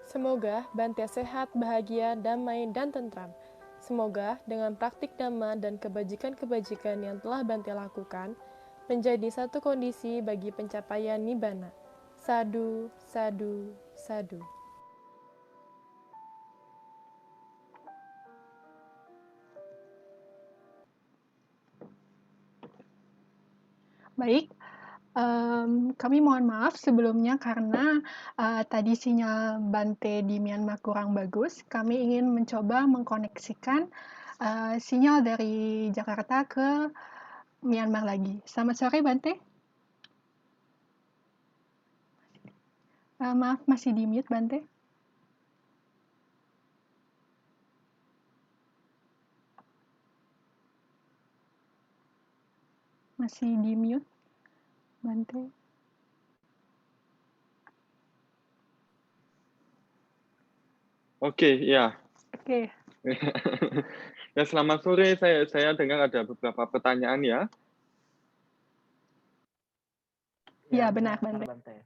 Semoga Bante sehat, bahagia, damai, dan tentram. Semoga dengan praktik Dhamma dan kebajikan-kebajikan yang telah Bante lakukan, menjadi satu kondisi bagi pencapaian Nibbana. Sadu, sadu, sadu. Baik, kami mohon maaf sebelumnya karena tadi sinyal Bante di Myanmar kurang bagus. Kami ingin mencoba mengkoneksikan sinyal dari Jakarta ke Myanmar lagi. Selamat sore, Bante. Maaf, masih di mute, Bante. Masih di mute, Bante. Oke, ya. Oke. Ya, selamat sore. Saya dengar ada beberapa pertanyaan ya. Iya, benar, Bante.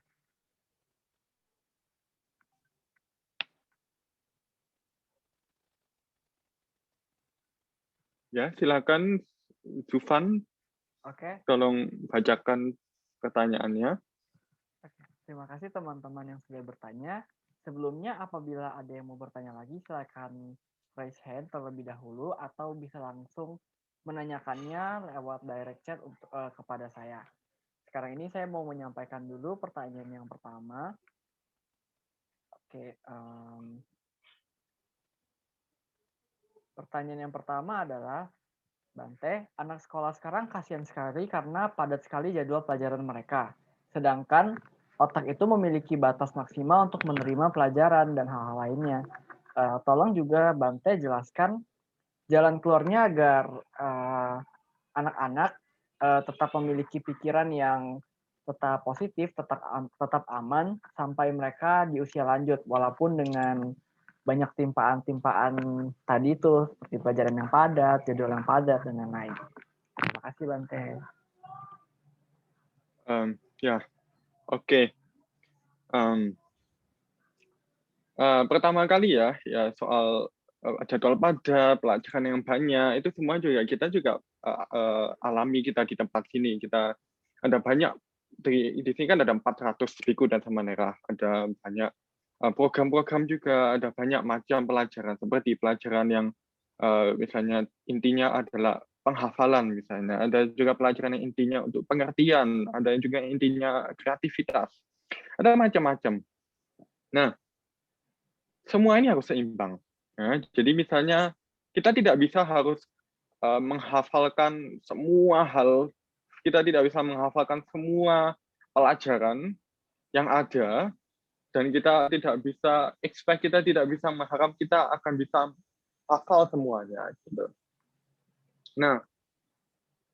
Ya, silakan Dufan, Oke. tolong bacakan pertanyaannya. Terima kasih teman-teman yang sudah bertanya. Sebelumnya, apabila ada yang mau bertanya lagi, silakan raise hand terlebih dahulu atau bisa langsung menanyakannya lewat direct chat kepada saya. Sekarang ini saya mau menyampaikan dulu pertanyaan yang pertama. Oke, pertanyaan yang pertama adalah, Bante, anak sekolah sekarang kasihan sekali karena padat sekali jadwal pelajaran mereka. Sedangkan otak itu memiliki batas maksimal untuk menerima pelajaran dan hal-hal lainnya. Tolong juga Bante jelaskan jalan keluarnya agar anak-anak tetap memiliki pikiran yang tetap positif, tetap aman sampai mereka di usia lanjut, walaupun dengan banyak timpaan-timpaan tadi itu, seperti pelajaran yang padat, jadwal yang padat, dan lain-lain. Terima kasih, Bante. Ya, oke. Pertama kali ya soal jadwal padat, pelajaran yang banyak, itu semua juga kita juga alami kita di tempat sini. Kita ada banyak di sini kan ada 400 biku dan samanera, ada banyak program-program juga, ada banyak macam pelajaran seperti pelajaran yang misalnya intinya adalah penghafalan misalnya, ada juga pelajaran yang intinya untuk pengertian, ada yang juga intinya kreativitas, ada macam-macam. Nah, semua ini harus seimbang. Ya, jadi misalnya kita tidak bisa harus menghafalkan semua hal, kita tidak bisa menghafalkan semua pelajaran yang ada, dan kita tidak bisa kita tidak bisa mengharap kita akan bisa hafal semuanya. Gitu. Nah,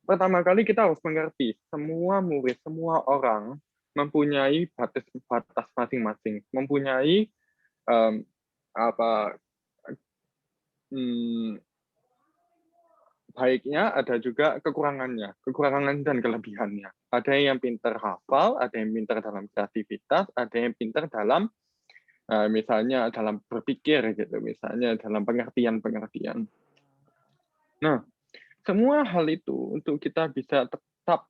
pertama kali kita harus mengerti semua murid, semua orang mempunyai batas masing-masing, mempunyai baiknya, ada juga kekurangannya, kekurangan dan kelebihannya. Ada yang pintar hafal, ada yang pintar dalam kreativitas, ada yang pintar dalam misalnya dalam berpikir gitu, misalnya dalam pengertian. Nah, semua hal itu untuk kita bisa tetap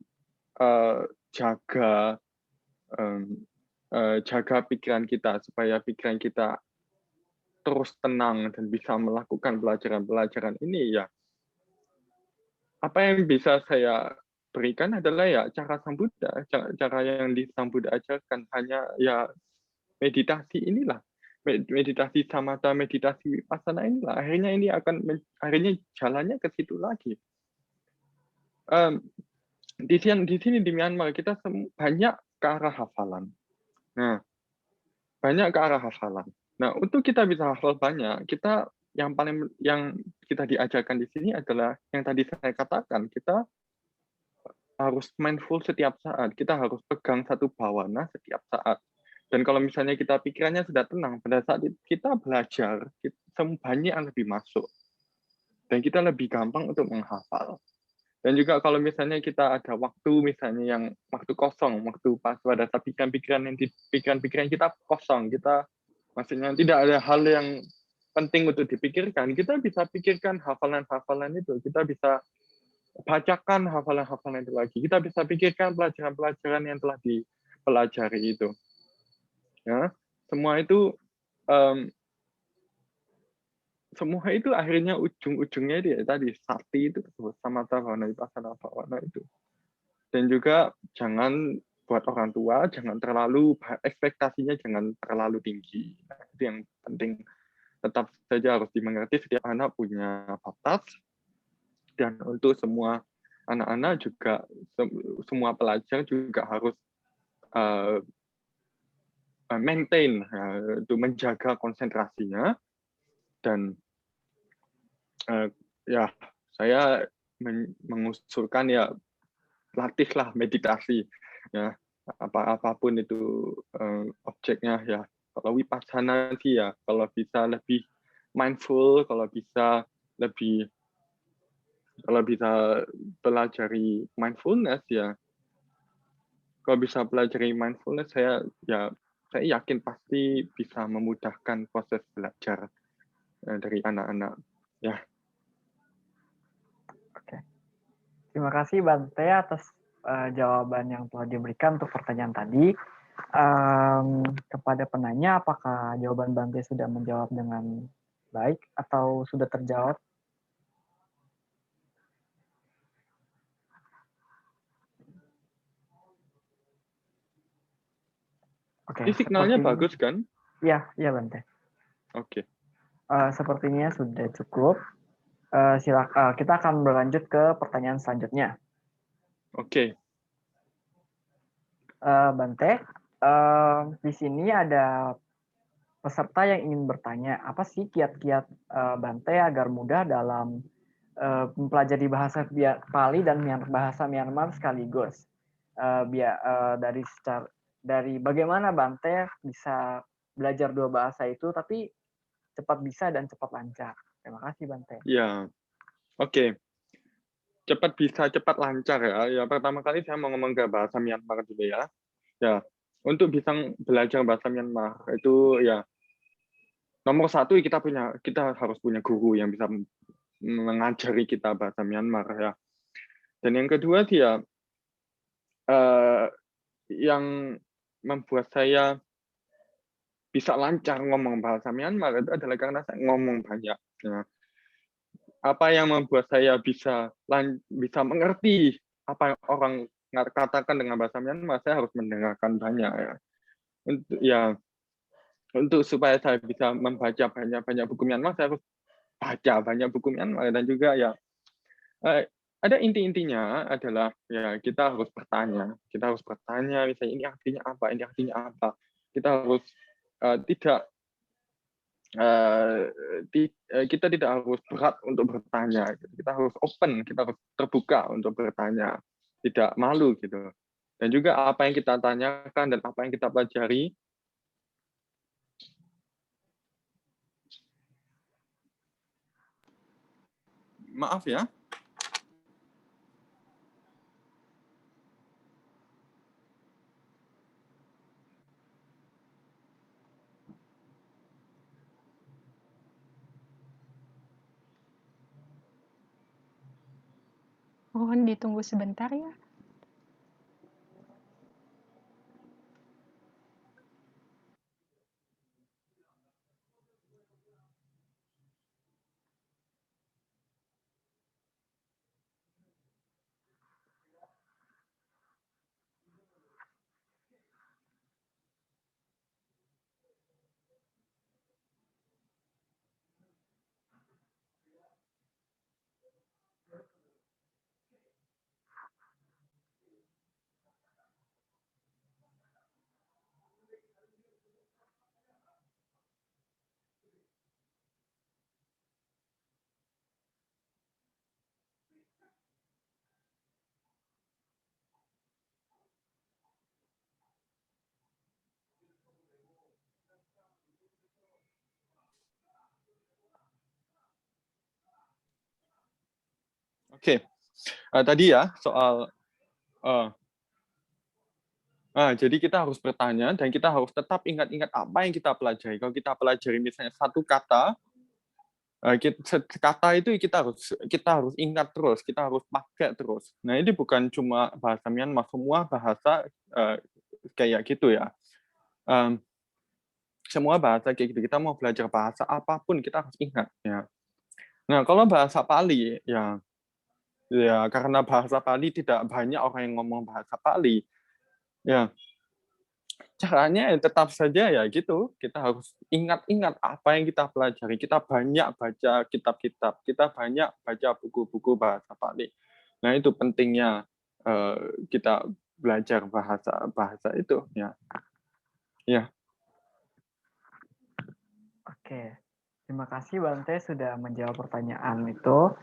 jaga pikiran kita supaya pikiran kita terus tenang dan bisa melakukan pelajaran-pelajaran ini ya. Apa yang bisa saya berikan adalah ya cara Sang Buddha, cara yang di Sang Buddha ajarkan, hanya ya meditasi inilah, meditasi samatha, meditasi vipassana inilah. Akhirnya jalannya ke situ lagi. Di sini di Myanmar kita banyak ke arah hafalan. Nah, banyak ke arah hafalan. Nah, untuk kita bisa hafal banyak, yang kita diajarkan di sini adalah yang tadi saya katakan, kita harus mindful setiap saat, kita harus pegang satu bawana setiap saat. Dan kalau misalnya kita pikirannya sudah tenang, pada saat kita belajar, banyak yang lebih masuk. Dan kita lebih gampang untuk menghafal. Dan juga kalau misalnya kita ada waktu, misalnya yang waktu kosong, waktu pas pada saat pikiran kita kosong, kita maksudnya tidak ada hal yang penting untuk dipikirkan, kita bisa pikirkan hafalan-hafalan itu, kita bisa bacakan hafalan-hafalan itu lagi, kita bisa pikirkan pelajaran-pelajaran yang telah dipelajari itu. Ya, semua itu akhirnya ujung-ujungnya itu ya tadi sati itu samatha bhavana vipassana bhavana itu. Dan juga jangan buat orang tua ekspektasinya jangan terlalu tinggi. Nah, itu yang penting. Tetap saja harus dimengerti setiap anak punya batas, dan untuk semua anak-anak juga semua pelajar juga harus maintain untuk menjaga konsentrasinya. Dan ya saya mengusulkan ya latihlah meditasi ya, apapun itu objeknya ya, Kalau Vipassana sih ya, kalau bisa lebih mindful, kalau bisa pelajari mindfulness ya, kalau bisa pelajari mindfulness saya yakin pasti bisa memudahkan proses belajar dari anak-anak. Ya. Oke. Terima kasih Bante atas jawaban yang telah diberikan untuk pertanyaan tadi. Kepada penanya, apakah jawaban Bante sudah menjawab dengan baik atau sudah terjawab? Oke, Ini signalnya bagus kan? Iya Bante. Oke. Sepertinya sudah cukup. Silakan, kita akan berlanjut ke pertanyaan selanjutnya. Oke. Bante, di sini ada peserta yang ingin bertanya, apa sih kiat-kiat Bante agar mudah dalam mempelajari bahasa Pali dan bahasa Myanmar sekaligus? Dari bagaimana Bante bisa belajar dua bahasa itu, tapi cepat bisa dan cepat lancar. Terima kasih Bante. Ya, oke. Cepat bisa, cepat lancar ya. Ya, pertama kali saya mau ngomong ke bahasa Myanmar dulu ya. Ya, untuk bisa belajar bahasa Myanmar itu ya nomor satu kita harus punya guru yang bisa mengajari kita bahasa Myanmar ya. Dan yang kedua dia yang membuat saya bisa lancar ngomong bahasa Myanmar itu adalah karena saya ngomong banyak. Ya. Apa yang membuat saya bisa mengerti apa yang orang katakan dengan bahasa Myanmar, saya harus mendengarkan banyak ya. Untuk supaya saya bisa membaca banyak buku Myanmar, saya harus baca banyak buku Myanmar, dan juga ya ada inti-intinya adalah ya kita harus bertanya misalnya ini artinya apa, kita harus kita tidak harus berat untuk bertanya, kita harus open, kita harus terbuka untuk bertanya, tidak malu gitu. Dan juga apa yang kita tanyakan dan apa yang kita pelajari maaf ya. Mohon ditunggu sebentar ya. Oke. Tadi ya soal jadi kita harus bertanya dan kita harus tetap ingat-ingat apa yang kita pelajari. Kalau kita pelajari misalnya satu kata, kata itu kita harus ingat terus, kita harus pakai terus. Nah, ini bukan cuma bahasa Myanmar, semua bahasa kayak gitu ya. Semua bahasa kayak gitu. Kita mau belajar bahasa apapun kita harus ingat ya. Nah, kalau bahasa Pali ya karena bahasa Pali tidak banyak orang yang ngomong bahasa Pali. Ya. Caranya tetap saja ya gitu, kita harus ingat-ingat apa yang kita pelajari. Kita banyak baca kitab-kitab, kita banyak baca buku-buku bahasa Pali. Nah, itu pentingnya kita belajar bahasa itu ya. Ya. Oke. Terima kasih Bante sudah menjawab pertanyaan itu.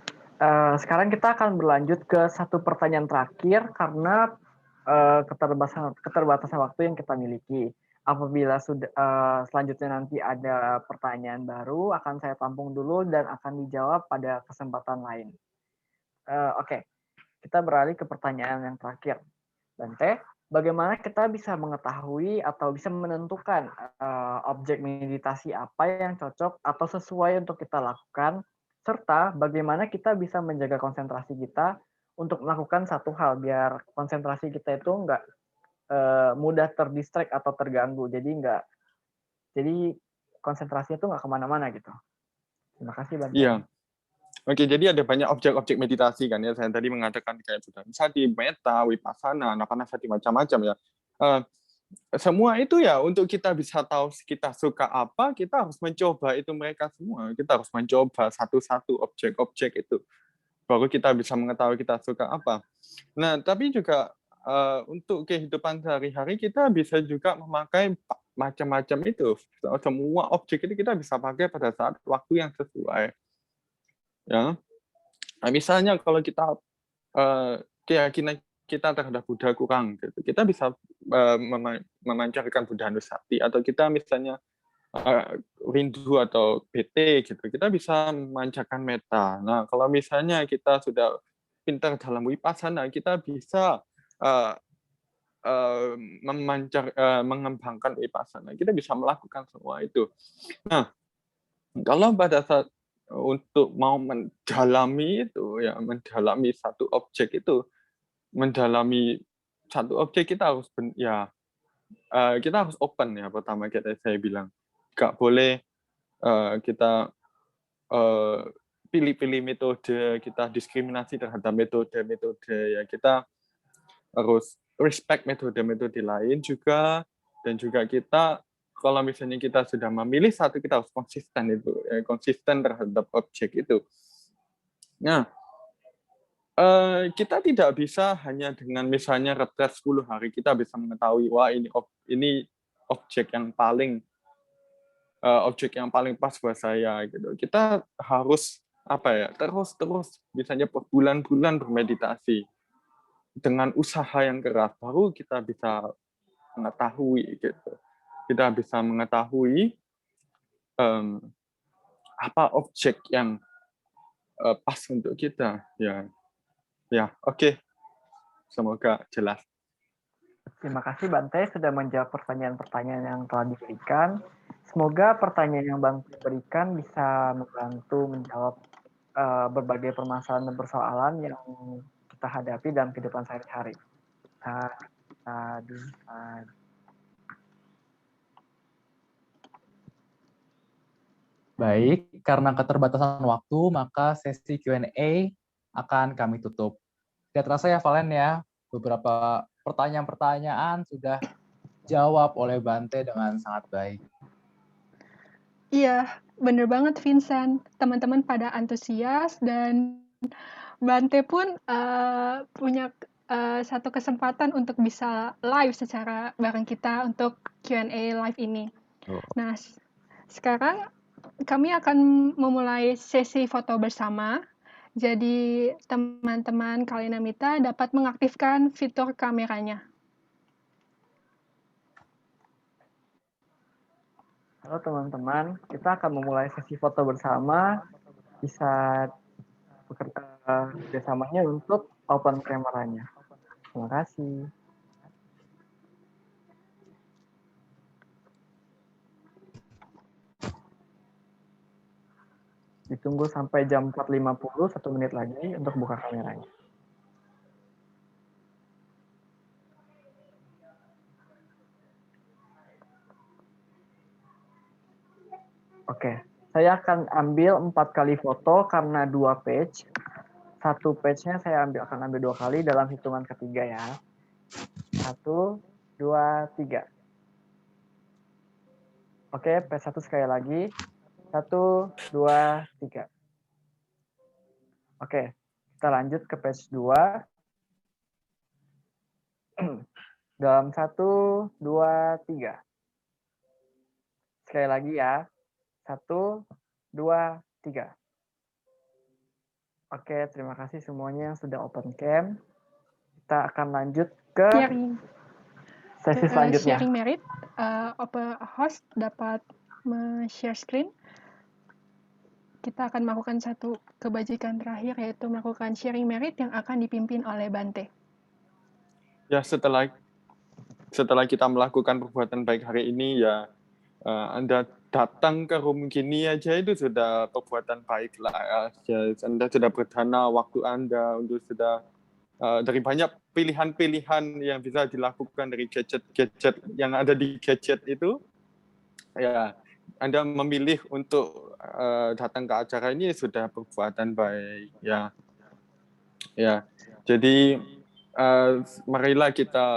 Sekarang kita akan berlanjut ke satu pertanyaan terakhir karena keterbatasan waktu yang kita miliki. Apabila sudah selanjutnya nanti ada pertanyaan baru, akan saya tampung dulu dan akan dijawab pada kesempatan lain. Oke, kita beralih ke pertanyaan yang terakhir. Bante, bagaimana kita bisa mengetahui atau bisa menentukan objek meditasi apa yang cocok atau sesuai untuk kita lakukan, serta bagaimana kita bisa menjaga konsentrasi kita untuk melakukan satu hal biar konsentrasi kita itu nggak mudah terdistract atau terganggu, jadi konsentrasinya itu nggak kemana-mana gitu. Terima kasih Bante. Iya. Oke, jadi ada banyak objek-objek meditasi kan ya. Saya tadi mengatakan kayak sudah bisa di meta, vipassana, anapanasati macam-macam ya. Semua itu ya untuk kita bisa tahu kita suka apa, kita harus mencoba itu mereka semua. Kita harus mencoba satu-satu objek-objek itu. Baru kita bisa mengetahui kita suka apa. Nah, tapi juga untuk kehidupan sehari-hari kita bisa juga memakai macam-macam itu. Semua objek itu kita bisa pakai pada saat waktu yang sesuai. Ya, nah, misalnya kalau kita keyakinan kita terhadap Buddha kurang, gitu, kita bisa memancarkan Buddha Nusati, atau kita misalnya rindu atau bete, gitu, kita bisa memancarkan metta. Nah, kalau misalnya kita sudah pintar dalam vipassana, kita bisa mengembangkan vipassana. Kita bisa melakukan semua itu. Nah, kalau pada saat untuk mau mendalami itu ya, mendalami satu objek itu, kita harus kita harus open ya. Pertama saya bilang nggak boleh kita pilih-pilih metode, kita diskriminasi terhadap metode ya. Kita harus respect metode-metode lain juga, dan juga kita kalau misalnya kita sudah memilih satu, kita harus konsisten itu, konsisten terhadap objek itu. Nah, kita tidak bisa hanya dengan misalnya retret 10 hari kita bisa mengetahui wah ini objek yang paling pas buat saya gitu. Kita harus terus misalnya per bulan-bulan bermeditasi dengan usaha yang keras, baru kita bisa mengetahui gitu. Kita bisa mengetahui apa objek yang pas untuk kita. Ya, oke. Semoga jelas. Terima kasih Bante sudah menjawab pertanyaan-pertanyaan yang telah diberikan. Semoga pertanyaan yang Bante berikan bisa membantu menjawab berbagai permasalahan dan persoalan yang kita hadapi dalam kehidupan sehari-hari. Baik, karena keterbatasan waktu, maka sesi Q&A akan kami tutup. Tidak terasa ya, Valen ya, beberapa pertanyaan-pertanyaan sudah jawab oleh Bante dengan sangat baik. Iya, bener banget Vincent. Teman-teman pada antusias dan Bante pun punya satu kesempatan untuk bisa live secara bareng kita untuk Q&A live ini. Nah, sekarang kami akan memulai sesi foto bersama. Jadi teman-teman Kalinamita dapat mengaktifkan fitur kameranya. Halo teman-teman, kita akan memulai sesi foto bersama. Bisa kerjasamanya untuk open kameranya. Terima kasih. Ditunggu sampai jam 4.50, 1 menit lagi untuk buka kameranya. Oke, saya akan ambil 4 kali foto karena 2 page. Satu page-nya saya akan ambil 2 kali dalam hitungan ketiga ya. 1, 2, 3. Oke, page 1 sekali lagi. 1, 2, 3. Oke, kita lanjut ke page 2. Dalam 1, 2, 3. Sekali lagi ya. 1, 2, 3. Oke, terima kasih semuanya yang sudah open cam. Kita akan lanjut ke sesi selanjutnya. Sharing merit. host dapat share screen. Kita akan melakukan satu kebajikan terakhir, yaitu melakukan sharing merit yang akan dipimpin oleh Bante. Ya, setelah kita melakukan perbuatan baik hari ini, ya Anda datang ke room gini aja itu sudah perbuatan baik lah. Ya, Anda sudah berdana waktu Anda untuk sudah dari banyak pilihan-pilihan yang bisa dilakukan dari gadget-gadget yang ada di gadget itu, ya Anda memilih untuk datang ke acara ini sudah perbuatan baik, ya. Jadi marilah kita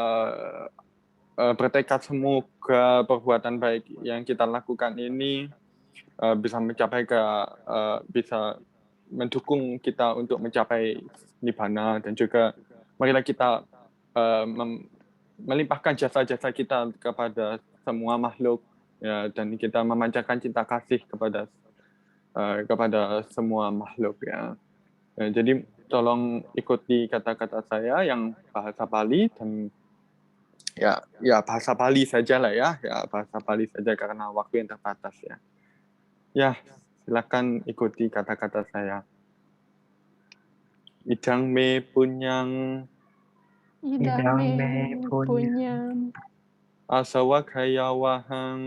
bertekad semoga perbuatan baik yang kita lakukan ini bisa bisa mendukung kita untuk mencapai nibbana, dan juga marilah kita melimpahkan jasa-jasa kita kepada semua makhluk, ya, dan kita memancarkan cinta kasih kepada semua makhluk, ya. Jadi tolong ikuti kata-kata saya yang bahasa Bali, dan ya bahasa Bali saja lah, ya bahasa Bali saja karena waktu yang terbatas, ya. Ya, silakan ikuti kata-kata saya. Idang me punyang punyam asawa kaya wahang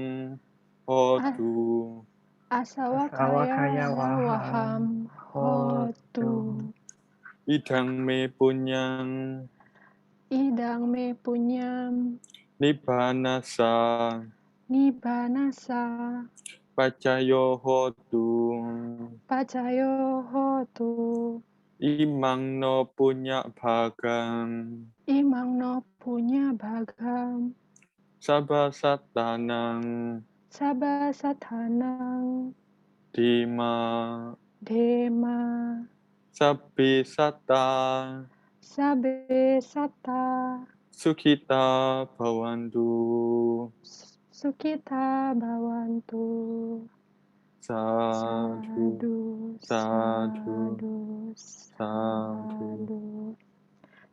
hotu. asawa kaya waham hotu. Idang me punyang nibbanasa pacayo hotu. Imang no punya bagang sabasatanang dima sabe sata sukita bawantu. Sadhu.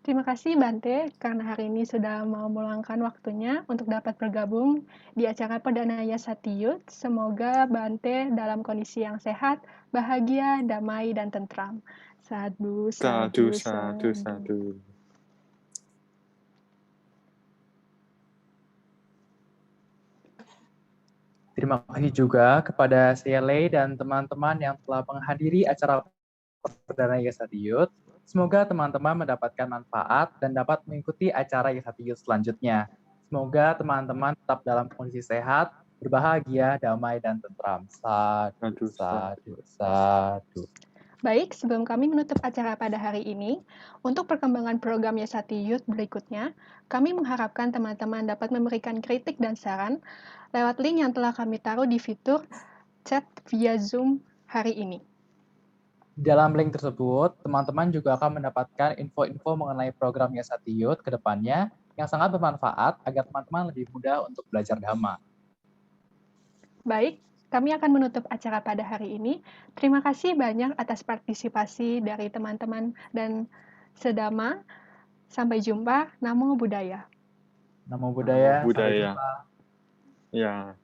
Terima kasih Bante karena hari ini sudah mau meluangkan waktunya untuk dapat bergabung di acara Perdana Yesatiyut. Semoga Bante dalam kondisi yang sehat, bahagia, damai, dan tentram. Sadhu. Terima kasih juga kepada Sele dan teman-teman yang telah menghadiri acara Perdana Yesatiyut. Semoga teman-teman mendapatkan manfaat dan dapat mengikuti acara Yesatiyut selanjutnya. Semoga teman-teman tetap dalam kondisi sehat, berbahagia, damai, dan tentram. Sadhu. Baik, sebelum kami menutup acara pada hari ini, untuk perkembangan program Yesatiyut berikutnya, kami mengharapkan teman-teman dapat memberikan kritik dan saran lewat link yang telah kami taruh di fitur chat via Zoom hari ini. Di dalam link tersebut, teman-teman juga akan mendapatkan info-info mengenai program Yesatiyut ke depannya yang sangat bermanfaat agar teman-teman lebih mudah untuk belajar Dhamma. Baik, kami akan menutup acara pada hari ini. Terima kasih banyak atas partisipasi dari teman-teman dan sedama. Sampai jumpa. Namo Buddhaya. Namo Buddhaya. Sampai jumpa. Ya.